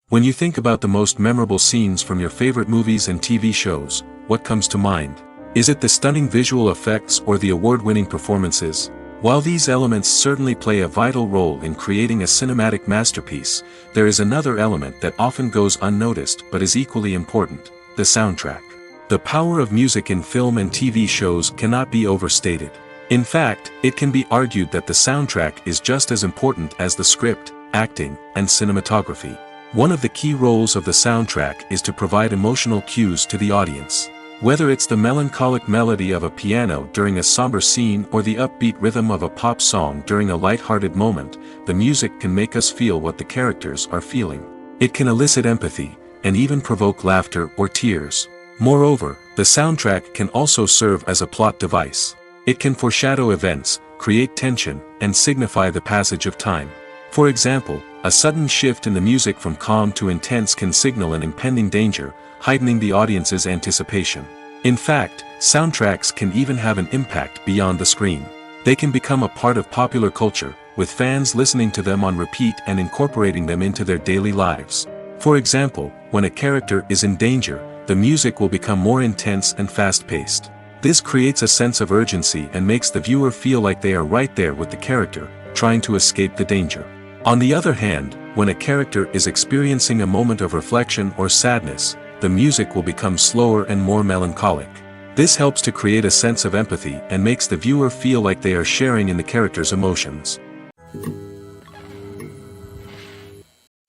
When you think about the most memorable scenes from your favorite movies and TV shows, what comes to mind? Is it the stunning visual effects or the award-winning performances? While these elements certainly play a vital role in creating a cinematic masterpiece, there is another element that often goes unnoticed but is equally important: the soundtrack. The power of music in film and TV shows cannot be overstated. In fact, it can be argued that the soundtrack is just as important as the script, acting, and cinematography. One of the key roles of the soundtrack is to provide emotional cues to the audience. Whether it's the melancholic melody of a piano during a somber scene or the upbeat rhythm of a pop song during a light-hearted moment, the music can make us feel what the characters are feeling. It can elicit empathy, and even provoke laughter or tears. Moreover, the soundtrack can also serve as a plot device. It can foreshadow events, create tension, and signify the passage of time. For example, a sudden shift in the music from calm to intense can signal an impending danger, heightening the audience's anticipation. In fact, soundtracks can even have an impact beyond the screen. They can become a part of popular culture, with fans listening to them on repeat and incorporating them into their daily lives. For example, when a character is in danger, the music will become more intense and fast-paced. This creates a sense of urgency and makes the viewer feel like they are right there with the character, trying to escape the danger. On the other hand, when a character is experiencing a moment of reflection or sadness, the music will become slower and more melancholic. This helps to create a sense of empathy and makes the viewer feel like they are sharing in the character's emotions.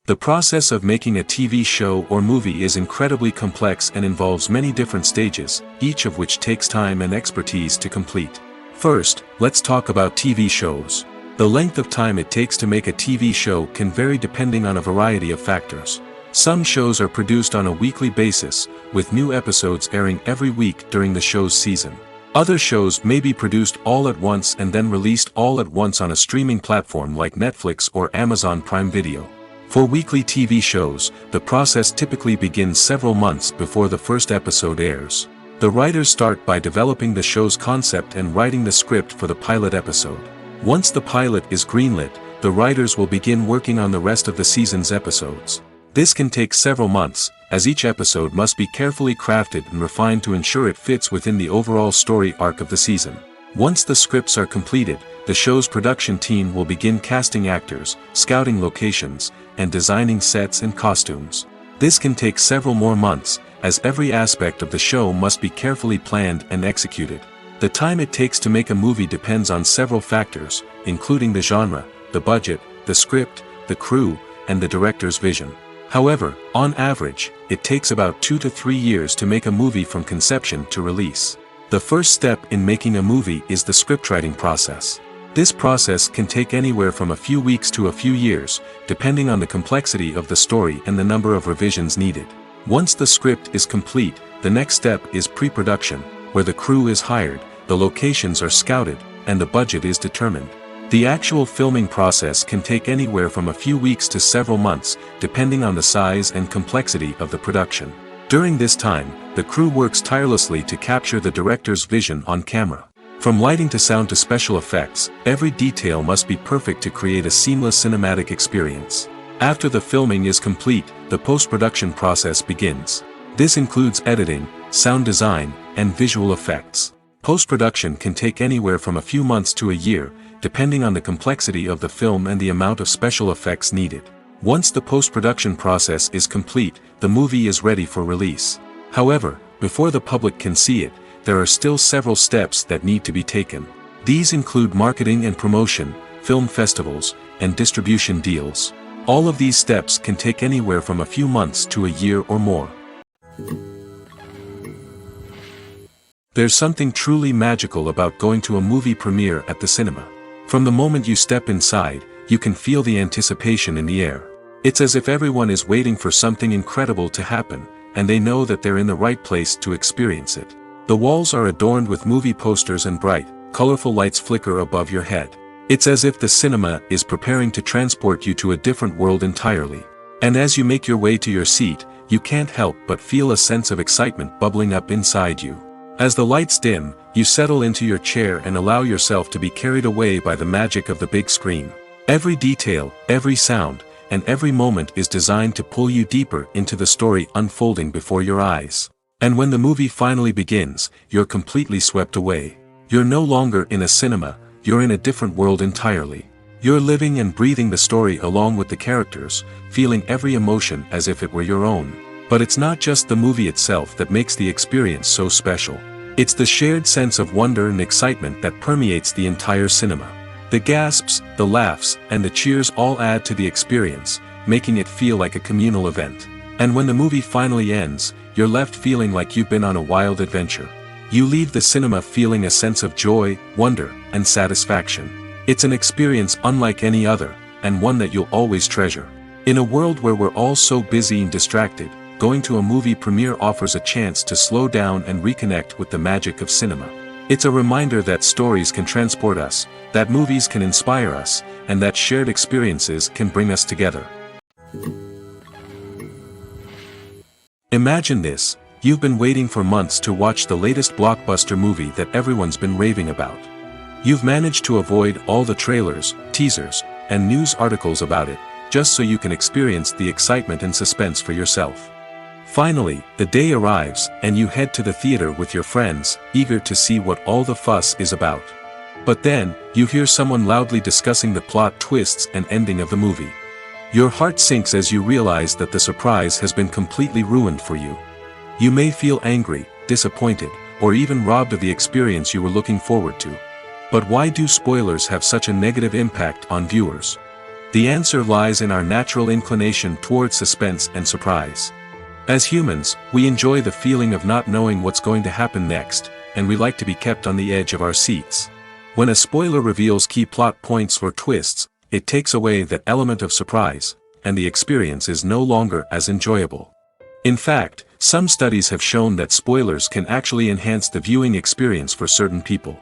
The process of making a TV show or movie is incredibly complex and involves many different stages, each of which takes time and expertise to complete. First, let's talk about TV shows. The length of time it takes to make a TV show can vary depending on a variety of factors. Some shows are produced on a weekly basis, with new episodes airing every week during the show's season. Other shows may be produced all at once and then released all at once on a streaming platform like Netflix or Amazon Prime Video. For weekly TV shows, the process typically begins several months before the first episode airs. The writers start by developing the show's concept and writing the script for the pilot episode. Once the pilot is greenlit, the writers will begin working on the rest of the season's episodes. This can take several months, as each episode must be carefully crafted and refined to ensure it fits within the overall story arc of the season. Once the scripts are completed, the show's production team will begin casting actors, scouting locations, and designing sets and costumes. This can take several more months, as every aspect of the show must be carefully planned and executed. The time it takes to make a movie depends on several factors, including the genre, the budget, the script, the crew, and the director's vision. However, on average, it takes about 2 to 3 years to make a movie from conception to release. The first step in making a movie is the scriptwriting process. This process can take anywhere from a few weeks to a few years, depending on the complexity of the story and the number of revisions needed. Once the script is complete, the next step is pre-production, where the crew is hired, the locations are scouted, and the budget is determined. The actual filming process can take anywhere from a few weeks to several months, depending on the size and complexity of the production. During this time, the crew works tirelessly to capture the director's vision on camera. From lighting to sound to special effects, every detail must be perfect to create a seamless cinematic experience. After the filming is complete, the post-production process begins. This includes editing, sound design, and visual effects. Post-production can take anywhere from a few months to a year, depending on the complexity of the film and the amount of special effects needed. Once the post-production process is complete, the movie is ready for release. However, before the public can see it, there are still several steps that need to be taken. These include marketing and promotion, film festivals, and distribution deals. All of these steps can take anywhere from a few months to a year or more. There's something truly magical about going to a movie premiere at the cinema. From the moment you step inside, you can feel the anticipation in the air. It's as if everyone is waiting for something incredible to happen, and they know that they're in the right place to experience it. The walls are adorned with movie posters and bright, colorful lights flicker above your head. It's as if the cinema is preparing to transport you to a different world entirely. And as you make your way to your seat, you can't help but feel a sense of excitement bubbling up inside you. As the lights dim, you settle into your chair and allow yourself to be carried away by the magic of the big screen. Every detail, every sound, and every moment is designed to pull you deeper into the story unfolding before your eyes. And when the movie finally begins, you're completely swept away. You're no longer in a cinema, you're in a different world entirely. You're living and breathing the story along with the characters, feeling every emotion as if it were your own. But it's not just the movie itself that makes the experience so special. It's the shared sense of wonder and excitement that permeates the entire cinema. The gasps, the laughs, and the cheers all add to the experience, making it feel like a communal event. And when the movie finally ends, you're left feeling like you've been on a wild adventure. You leave the cinema feeling a sense of joy, wonder, and satisfaction. It's an experience unlike any other, and one that you'll always treasure. In a world where we're all so busy and distracted, going to a movie premiere offers a chance to slow down and reconnect with the magic of cinema. It's a reminder that stories can transport us, that movies can inspire us, and that shared experiences can bring us together. Imagine this: you've been waiting for months to watch the latest blockbuster movie that everyone's been raving about. You've managed to avoid all the trailers, teasers, and news articles about it, just so you can experience the excitement and suspense for yourself. Finally, the day arrives, and you head to the theater with your friends, eager to see what all the fuss is about. But then, you hear someone loudly discussing the plot twists and ending of the movie. Your heart sinks as you realize that the surprise has been completely ruined for you. You may feel angry, disappointed, or even robbed of the experience you were looking forward to. But why do spoilers have such a negative impact on viewers? The answer lies in our natural inclination towards suspense and surprise. As humans, we enjoy the feeling of not knowing what's going to happen next, and we like to be kept on the edge of our seats. When a spoiler reveals key plot points or twists, it takes away that element of surprise, and the experience is no longer as enjoyable. In fact, some studies have shown that spoilers can actually enhance the viewing experience for certain people.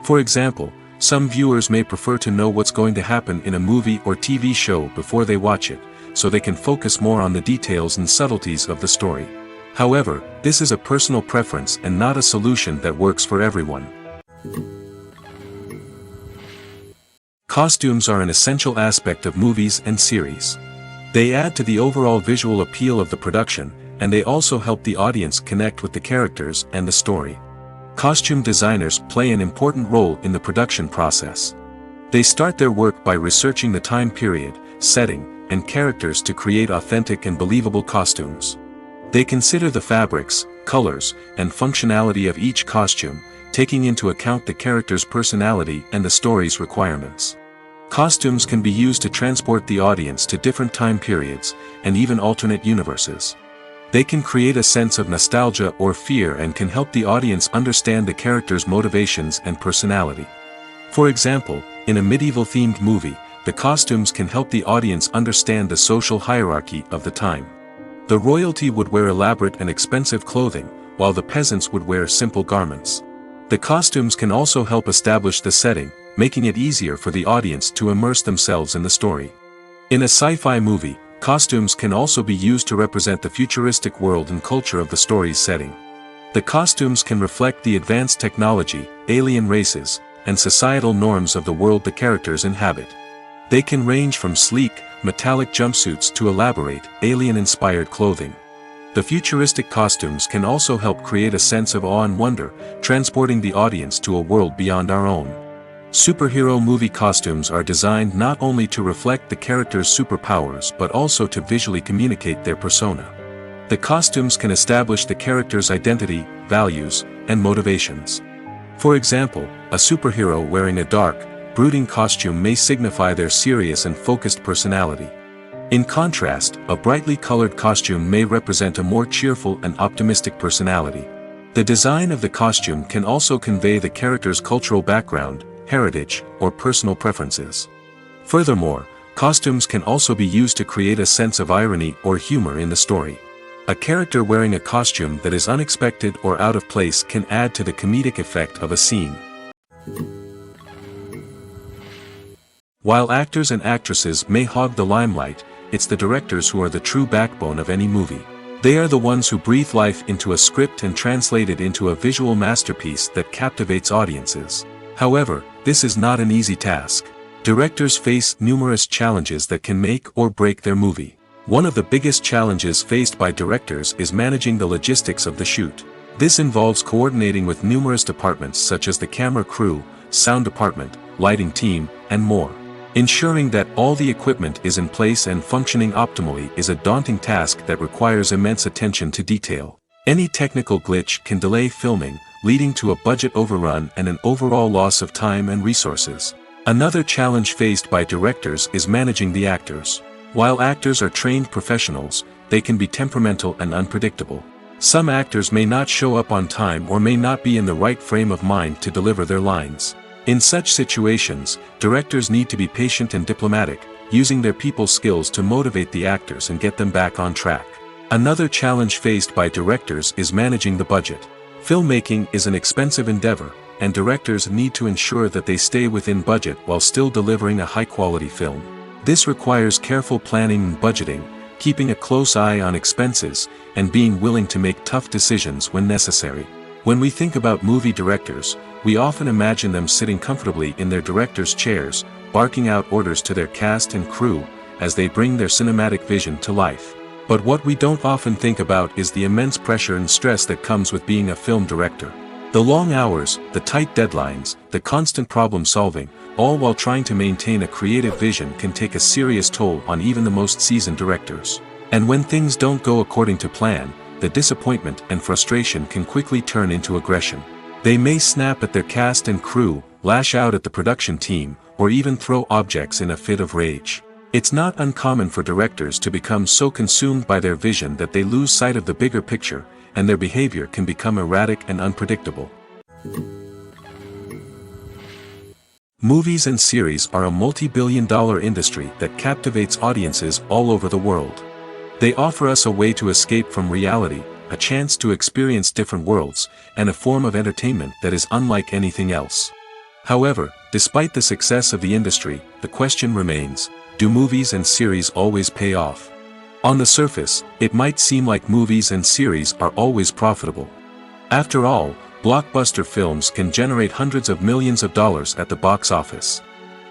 For example, some viewers may prefer to know what's going to happen in a movie or TV show before they watch it, so they can focus more on the details and subtleties of the story. However, this is a personal preference and not a solution that works for everyone. Costumes are an essential aspect of movies and series. They add to the overall visual appeal of the production, and they also help the audience connect with the characters and the story. Costume designers play an important role in the production process. They start their work by researching the time period, setting, and characters to create authentic and believable costumes. They consider the fabrics, colors, and functionality of each costume, taking into account the character's personality and the story's requirements. Costumes can be used to transport the audience to different time periods, and even alternate universes. They can create a sense of nostalgia or fear and can help the audience understand the character's motivations and personality. For example, in a medieval-themed movie, the costumes can help the audience understand the social hierarchy of the time. The royalty would wear elaborate and expensive clothing, while the peasants would wear simple garments. The costumes can also help establish the setting, making it easier for the audience to immerse themselves in the story. In a sci-fi movie, costumes can also be used to represent the futuristic world and culture of the story's setting. The costumes can reflect the advanced technology, alien races, and societal norms of the world the characters inhabit. They can range from sleek, metallic jumpsuits to elaborate, alien-inspired clothing. The futuristic costumes can also help create a sense of awe and wonder, transporting the audience to a world beyond our own. Superhero movie costumes are designed not only to reflect the character's superpowers but also to visually communicate their persona. The costumes can establish the character's identity, values, and motivations. For example, a superhero wearing a dark, brooding costume may signify their serious and focused personality. In contrast, a brightly colored costume may represent a more cheerful and optimistic personality. The design of the costume can also convey the character's cultural background, heritage, or personal preferences. Furthermore, costumes can also be used to create a sense of irony or humor in the story. A character wearing a costume that is unexpected or out of place can add to the comedic effect of a scene. While actors and actresses may hog the limelight, it's the directors who are the true backbone of any movie. They are the ones who breathe life into a script and translate it into a visual masterpiece that captivates audiences. However, this is not an easy task. Directors face numerous challenges that can make or break their movie. One of the biggest challenges faced by directors is managing the logistics of the shoot. This involves coordinating with numerous departments such as the camera crew, sound department, lighting team, and more. Ensuring that all the equipment is in place and functioning optimally is a daunting task that requires immense attention to detail. Any technical glitch can delay filming, leading to a budget overrun and an overall loss of time and resources. Another challenge faced by directors is managing the actors. While actors are trained professionals, they can be temperamental and unpredictable. Some actors may not show up on time or may not be in the right frame of mind to deliver their lines. In such situations, directors need to be patient and diplomatic, using their people skills to motivate the actors and get them back on track. Another challenge faced by directors is managing the budget. Filmmaking is an expensive endeavor, and directors need to ensure that they stay within budget while still delivering a high-quality film. This requires careful planning and budgeting, keeping a close eye on expenses, and being willing to make tough decisions when necessary. When we think about movie directors, we often imagine them sitting comfortably in their director's chairs, barking out orders to their cast and crew, as they bring their cinematic vision to life. But what we don't often think about is the immense pressure and stress that comes with being a film director. The long hours, the tight deadlines, the constant problem solving, all while trying to maintain a creative vision can take a serious toll on even the most seasoned directors. And when things don't go according to plan, the disappointment and frustration can quickly turn into aggression. They may snap at their cast and crew, lash out at the production team, or even throw objects in a fit of rage. It's not uncommon for directors to become so consumed by their vision that they lose sight of the bigger picture, and their behavior can become erratic and unpredictable. Movies and series are a multi-billion-dollar industry that captivates audiences all over the world. They offer us a way to escape from reality, a chance to experience different worlds, and a form of entertainment that is unlike anything else. However, despite the success of the industry, the question remains, do movies and series always pay off? On the surface, it might seem like movies and series are always profitable. After all, blockbuster films can generate hundreds of millions of dollars at the box office.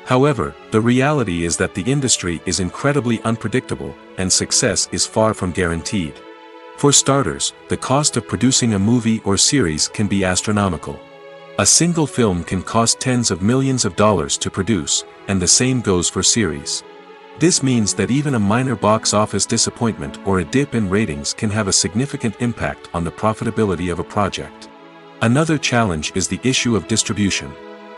However, the reality is that the industry is incredibly unpredictable, and success is far from guaranteed. For starters, the cost of producing a movie or series can be astronomical. A single film can cost tens of millions of dollars to produce, and the same goes for series. This means that even a minor box office disappointment or a dip in ratings can have a significant impact on the profitability of a project. Another challenge is the issue of distribution.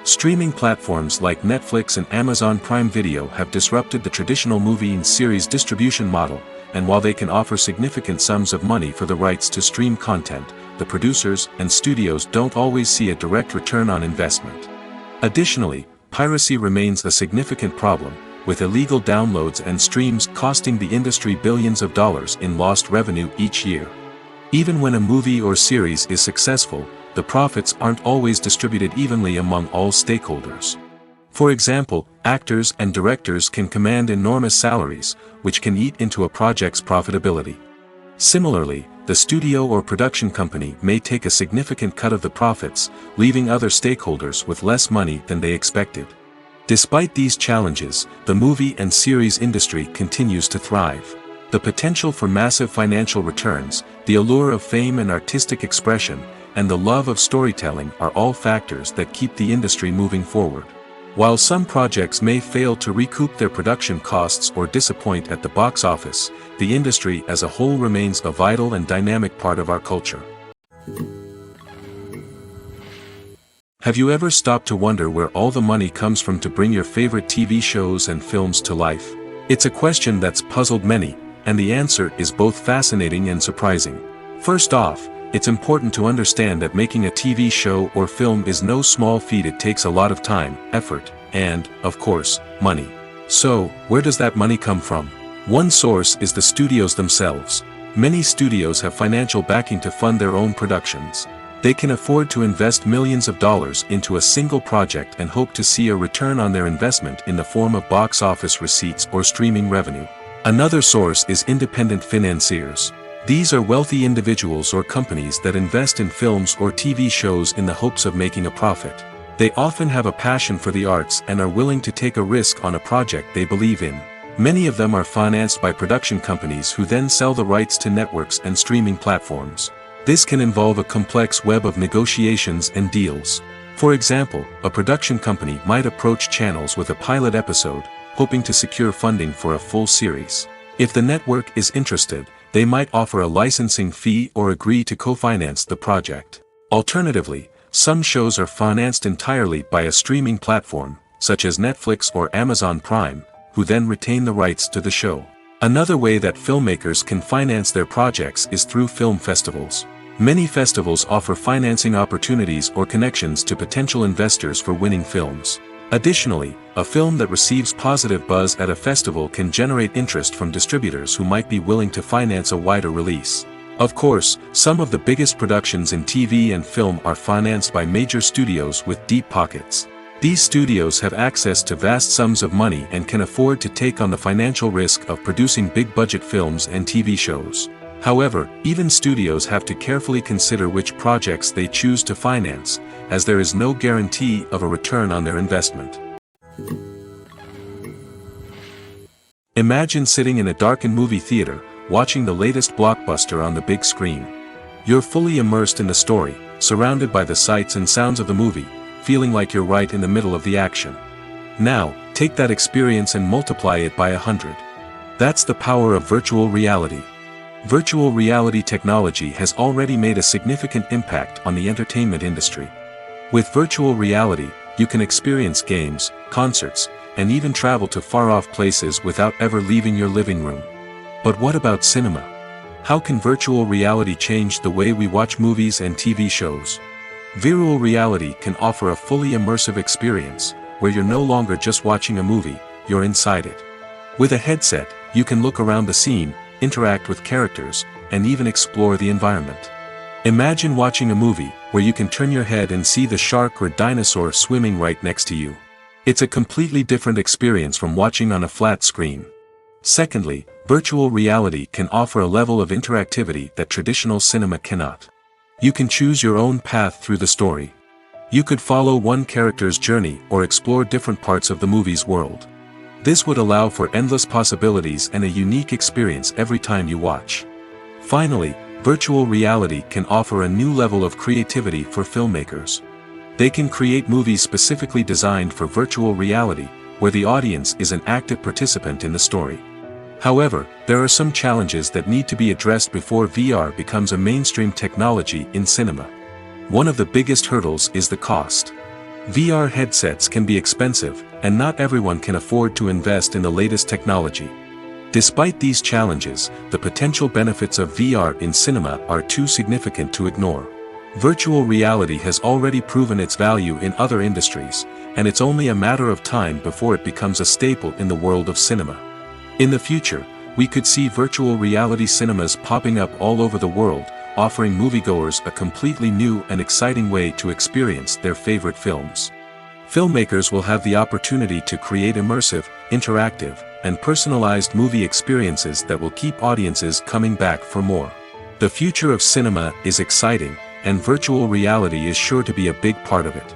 Streaming platforms like Netflix and Amazon Prime Video have disrupted the traditional movie and series distribution model, and while they can offer significant sums of money for the rights to stream content, the producers and studios don't always see a direct return on investment. Additionally, piracy remains a significant problem, with illegal downloads and streams costing the industry billions of dollars in lost revenue each year. Even when a movie or series is successful, the profits aren't always distributed evenly among all stakeholders. For example, actors and directors can command enormous salaries, which can eat into a project's profitability. Similarly, the studio or production company may take a significant cut of the profits, leaving other stakeholders with less money than they expected. Despite these challenges, the movie and series industry continues to thrive. The potential for massive financial returns, the allure of fame and artistic expression, and the love of storytelling are all factors that keep the industry moving forward. While some projects may fail to recoup their production costs or disappoint at the box office, the industry as a whole remains a vital and dynamic part of our culture. Have you ever stopped to wonder where all the money comes from to bring your favorite TV shows and films to life? It's a question that's puzzled many, and the answer is both fascinating and surprising. First off, it's important to understand that making a TV show or film is no small feat. It takes a lot of time, effort, and, of course, money. So, where does that money come from? One source is the studios themselves. Many studios have financial backing to fund their own productions. They can afford to invest millions of dollars into a single project and hope to see a return on their investment in the form of box office receipts or streaming revenue. Another source is independent financiers. These are wealthy individuals or companies that invest in films or TV shows in the hopes of making a profit. They often have a passion for the arts and are willing to take a risk on a project they believe in. Many of them are financed by production companies who then sell the rights to networks and streaming platforms. This can involve a complex web of negotiations and deals. For example, a production company might approach channels with a pilot episode, hoping to secure funding for a full series. If the network is interested, they might offer a licensing fee or agree to co-finance the project. Alternatively, some shows are financed entirely by a streaming platform, such as Netflix or Amazon Prime, who then retain the rights to the show. Another way that filmmakers can finance their projects is through film festivals. Many festivals offer financing opportunities or connections to potential investors for winning films. Additionally, a film that receives positive buzz at a festival can generate interest from distributors who might be willing to finance a wider release. Of course, some of the biggest productions in TV and film are financed by major studios with deep pockets. These studios have access to vast sums of money and can afford to take on the financial risk of producing big-budget films and TV shows. However, even studios have to carefully consider which projects they choose to finance, as there is no guarantee of a return on their investment. Imagine sitting in a darkened movie theater, watching the latest blockbuster on the big screen. You're fully immersed in the story, surrounded by the sights and sounds of the movie, feeling like you're right in the middle of the action. Now, take that experience and multiply it by 100. That's the power of virtual reality. Virtual reality technology has already made a significant impact on the entertainment industry. With virtual reality, you can experience games, concerts, and even travel to far-off places without ever leaving your living room. But what about cinema? How can virtual reality change the way we watch movies and TV shows? Virtual reality can offer a fully immersive experience, where you're no longer just watching a movie, you're inside it. With a headset, you can look around the scene, interact with characters, and even explore the environment. Imagine watching a movie where you can turn your head and see the shark or dinosaur swimming right next to you. It's a completely different experience from watching on a flat screen. Secondly, virtual reality can offer a level of interactivity that traditional cinema cannot. You can choose your own path through the story. You could follow one character's journey or explore different parts of the movie's world. This would allow for endless possibilities and a unique experience every time you watch. Finally, virtual reality can offer a new level of creativity for filmmakers. They can create movies specifically designed for virtual reality, where the audience is an active participant in the story. However, there are some challenges that need to be addressed before VR becomes a mainstream technology in cinema. One of the biggest hurdles is the cost. VR headsets can be expensive, and not everyone can afford to invest in the latest technology. Despite these challenges, the potential benefits of VR in cinema are too significant to ignore. Virtual reality has already proven its value in other industries, and it's only a matter of time before it becomes a staple in the world of cinema. In the future, we could see virtual reality cinemas popping up all over the world, offering moviegoers a completely new and exciting way to experience their favorite films. Filmmakers will have the opportunity to create immersive, interactive, and personalized movie experiences that will keep audiences coming back for more. The future of cinema is exciting, and virtual reality is sure to be a big part of it.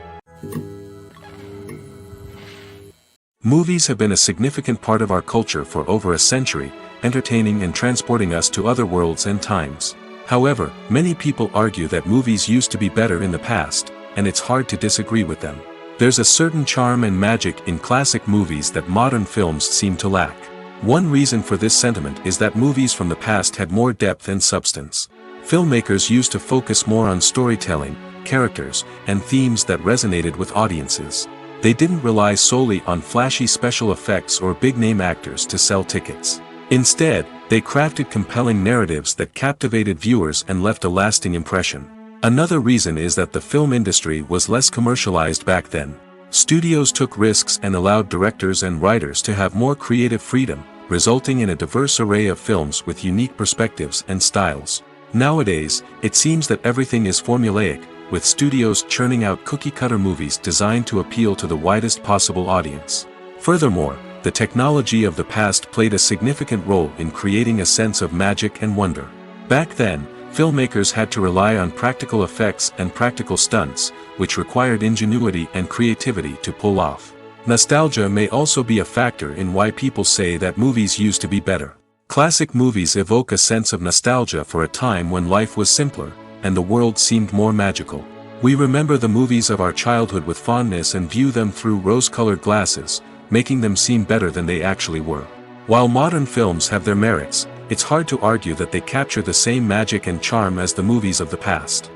Movies have been a significant part of our culture for over a century, entertaining and transporting us to other worlds and times. However, many people argue that movies used to be better in the past, and it's hard to disagree with them. There's a certain charm and magic in classic movies that modern films seem to lack. One reason for this sentiment is that movies from the past had more depth and substance. Filmmakers used to focus more on storytelling, characters, and themes that resonated with audiences. They didn't rely solely on flashy special effects or big-name actors to sell tickets. Instead, they crafted compelling narratives that captivated viewers and left a lasting impression. Another reason is that the film industry was less commercialized back then. Studios took risks and allowed directors and writers to have more creative freedom, resulting in a diverse array of films with unique perspectives and styles. Nowadays, it seems that everything is formulaic, with studios churning out cookie-cutter movies designed to appeal to the widest possible audience. Furthermore, the technology of the past played a significant role in creating a sense of magic and wonder. Back then, filmmakers had to rely on practical effects and practical stunts, which required ingenuity and creativity to pull off. Nostalgia may also be a factor in why people say that movies used to be better. Classic movies evoke a sense of nostalgia for a time when life was simpler, and the world seemed more magical. We remember the movies of our childhood with fondness and view them through rose-colored glasses, making them seem better than they actually were. While modern films have their merits, it's hard to argue that they capture the same magic and charm as the movies of the past.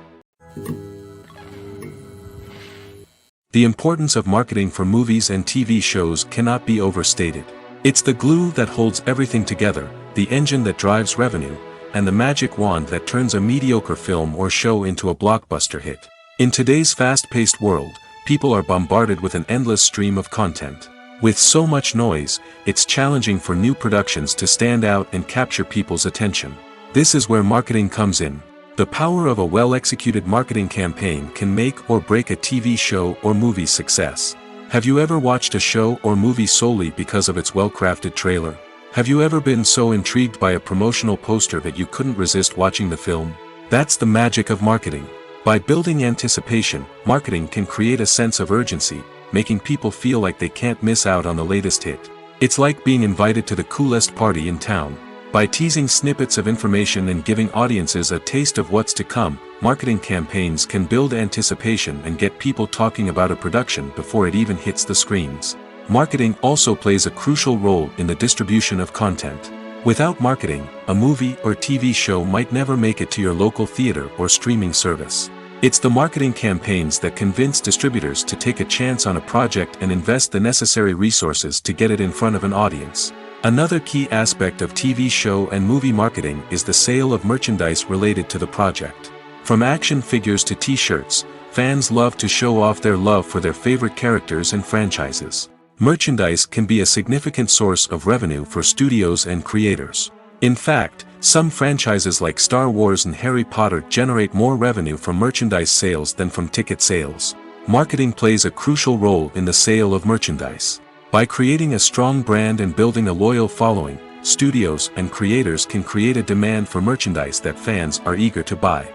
The importance of marketing for movies and TV shows cannot be overstated. It's the glue that holds everything together, the engine that drives revenue, and the magic wand that turns a mediocre film or show into a blockbuster hit. In today's fast-paced world, people are bombarded with an endless stream of content. With so much noise, it's challenging for new productions to stand out and capture people's attention. This is where marketing comes in. The power of a well-executed marketing campaign can make or break a TV show or movie's success. Have you ever watched a show or movie solely because of its well-crafted trailer? Have you ever been so intrigued by a promotional poster that you couldn't resist watching the film? That's the magic of marketing. By building anticipation, marketing can create a sense of urgency, making people feel like they can't miss out on the latest hit. It's like being invited to the coolest party in town. By teasing snippets of information and giving audiences a taste of what's to come, marketing campaigns can build anticipation and get people talking about a production before it even hits the screens. Marketing also plays a crucial role in the distribution of content. Without marketing, a movie or TV show might never make it to your local theater or streaming service. It's the marketing campaigns that convince distributors to take a chance on a project and invest the necessary resources to get it in front of an audience. Another key aspect of TV show and movie marketing is the sale of merchandise related to the project. From action figures to t-shirts, fans love to show off their love for their favorite characters and franchises. Merchandise can be a significant source of revenue for studios and creators. In fact, some franchises like Star Wars and Harry Potter generate more revenue from merchandise sales than from ticket sales. Marketing plays a crucial role in the sale of merchandise. By creating a strong brand and building a loyal following, studios and creators can create a demand for merchandise that fans are eager to buy.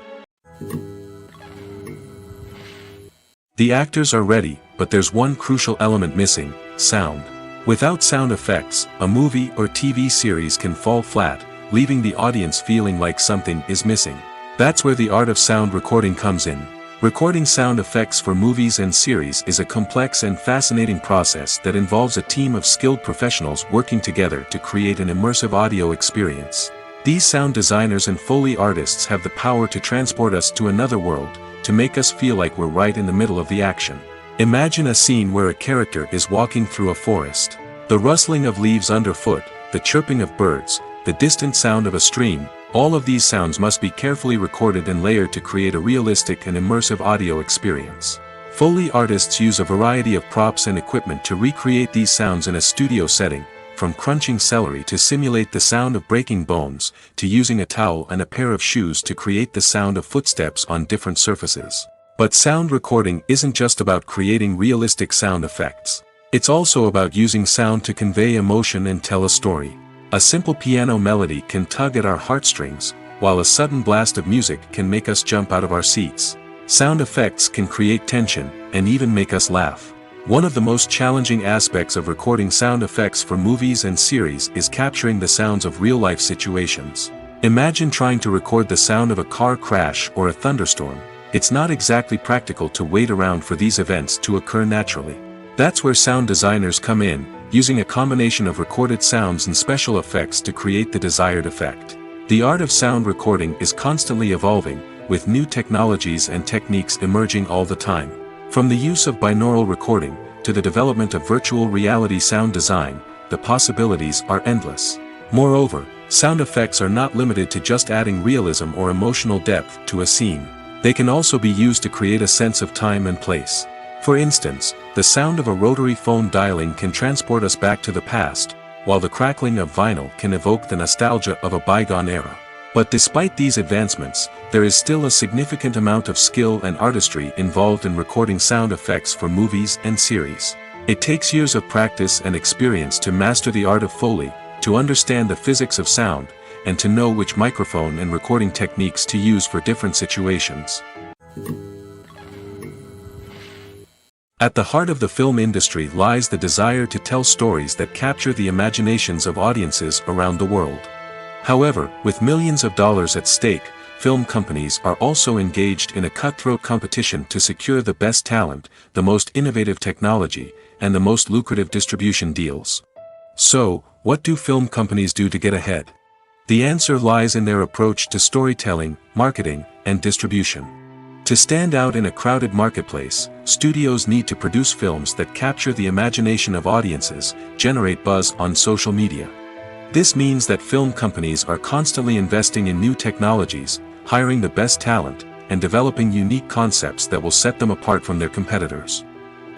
The actors are ready, but there's one crucial element missing: sound. Without sound effects, a movie or TV series can fall flat, leaving the audience feeling like something is missing. That's where the art of sound recording comes in. Recording sound effects for movies and series is a complex and fascinating process that involves a team of skilled professionals working together to create an immersive audio experience. These sound designers and Foley artists have the power to transport us to another world, to make us feel like we're right in the middle of the action. Imagine a scene where a character is walking through a forest. The rustling of leaves underfoot, the chirping of birds, the distant sound of a stream, all of these sounds must be carefully recorded and layered to create a realistic and immersive audio experience. Foley artists use a variety of props and equipment to recreate these sounds in a studio setting, from crunching celery to simulate the sound of breaking bones, to using a towel and a pair of shoes to create the sound of footsteps on different surfaces. But sound recording isn't just about creating realistic sound effects. It's also about using sound to convey emotion and tell a story. A simple piano melody can tug at our heartstrings, while a sudden blast of music can make us jump out of our seats. Sound effects can create tension, and even make us laugh. One of the most challenging aspects of recording sound effects for movies and series is capturing the sounds of real-life situations. Imagine trying to record the sound of a car crash or a thunderstorm. It's not exactly practical to wait around for these events to occur naturally. That's where sound designers come in, using a combination of recorded sounds and special effects to create the desired effect. The art of sound recording is constantly evolving, with new technologies and techniques emerging all the time. From the use of binaural recording, to the development of virtual reality sound design, the possibilities are endless. Moreover, sound effects are not limited to just adding realism or emotional depth to a scene. They can also be used to create a sense of time and place. For instance, the sound of a rotary phone dialing can transport us back to the past, while the crackling of vinyl can evoke the nostalgia of a bygone era. But despite these advancements, there is still a significant amount of skill and artistry involved in recording sound effects for movies and series. It takes years of practice and experience to master the art of Foley, to understand the physics of sound, and to know which microphone and recording techniques to use for different situations. At the heart of the film industry lies the desire to tell stories that capture the imaginations of audiences around the world. However, with millions of dollars at stake, film companies are also engaged in a cutthroat competition to secure the best talent, the most innovative technology, and the most lucrative distribution deals. So, what do film companies do to get ahead? The answer lies in their approach to storytelling, marketing, and distribution. To stand out in a crowded marketplace, studios need to produce films that capture the imagination of audiences, generate buzz on social media. This means that film companies are constantly investing in new technologies, hiring the best talent, and developing unique concepts that will set them apart from their competitors.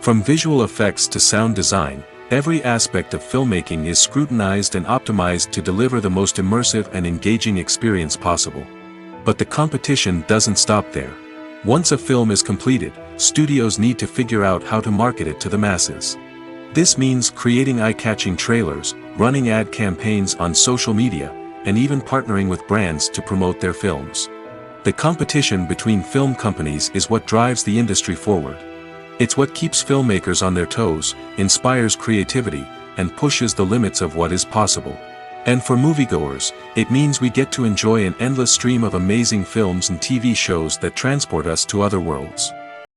From visual effects to sound design, every aspect of filmmaking is scrutinized and optimized to deliver the most immersive and engaging experience possible. But the competition doesn't stop there. Once a film is completed, studios need to figure out how to market it to the masses. This means creating eye-catching trailers, running ad campaigns on social media, and even partnering with brands to promote their films. The competition between film companies is what drives the industry forward. It's what keeps filmmakers on their toes, inspires creativity, and pushes the limits of what is possible. And for moviegoers, it means we get to enjoy an endless stream of amazing films and TV shows that transport us to other worlds.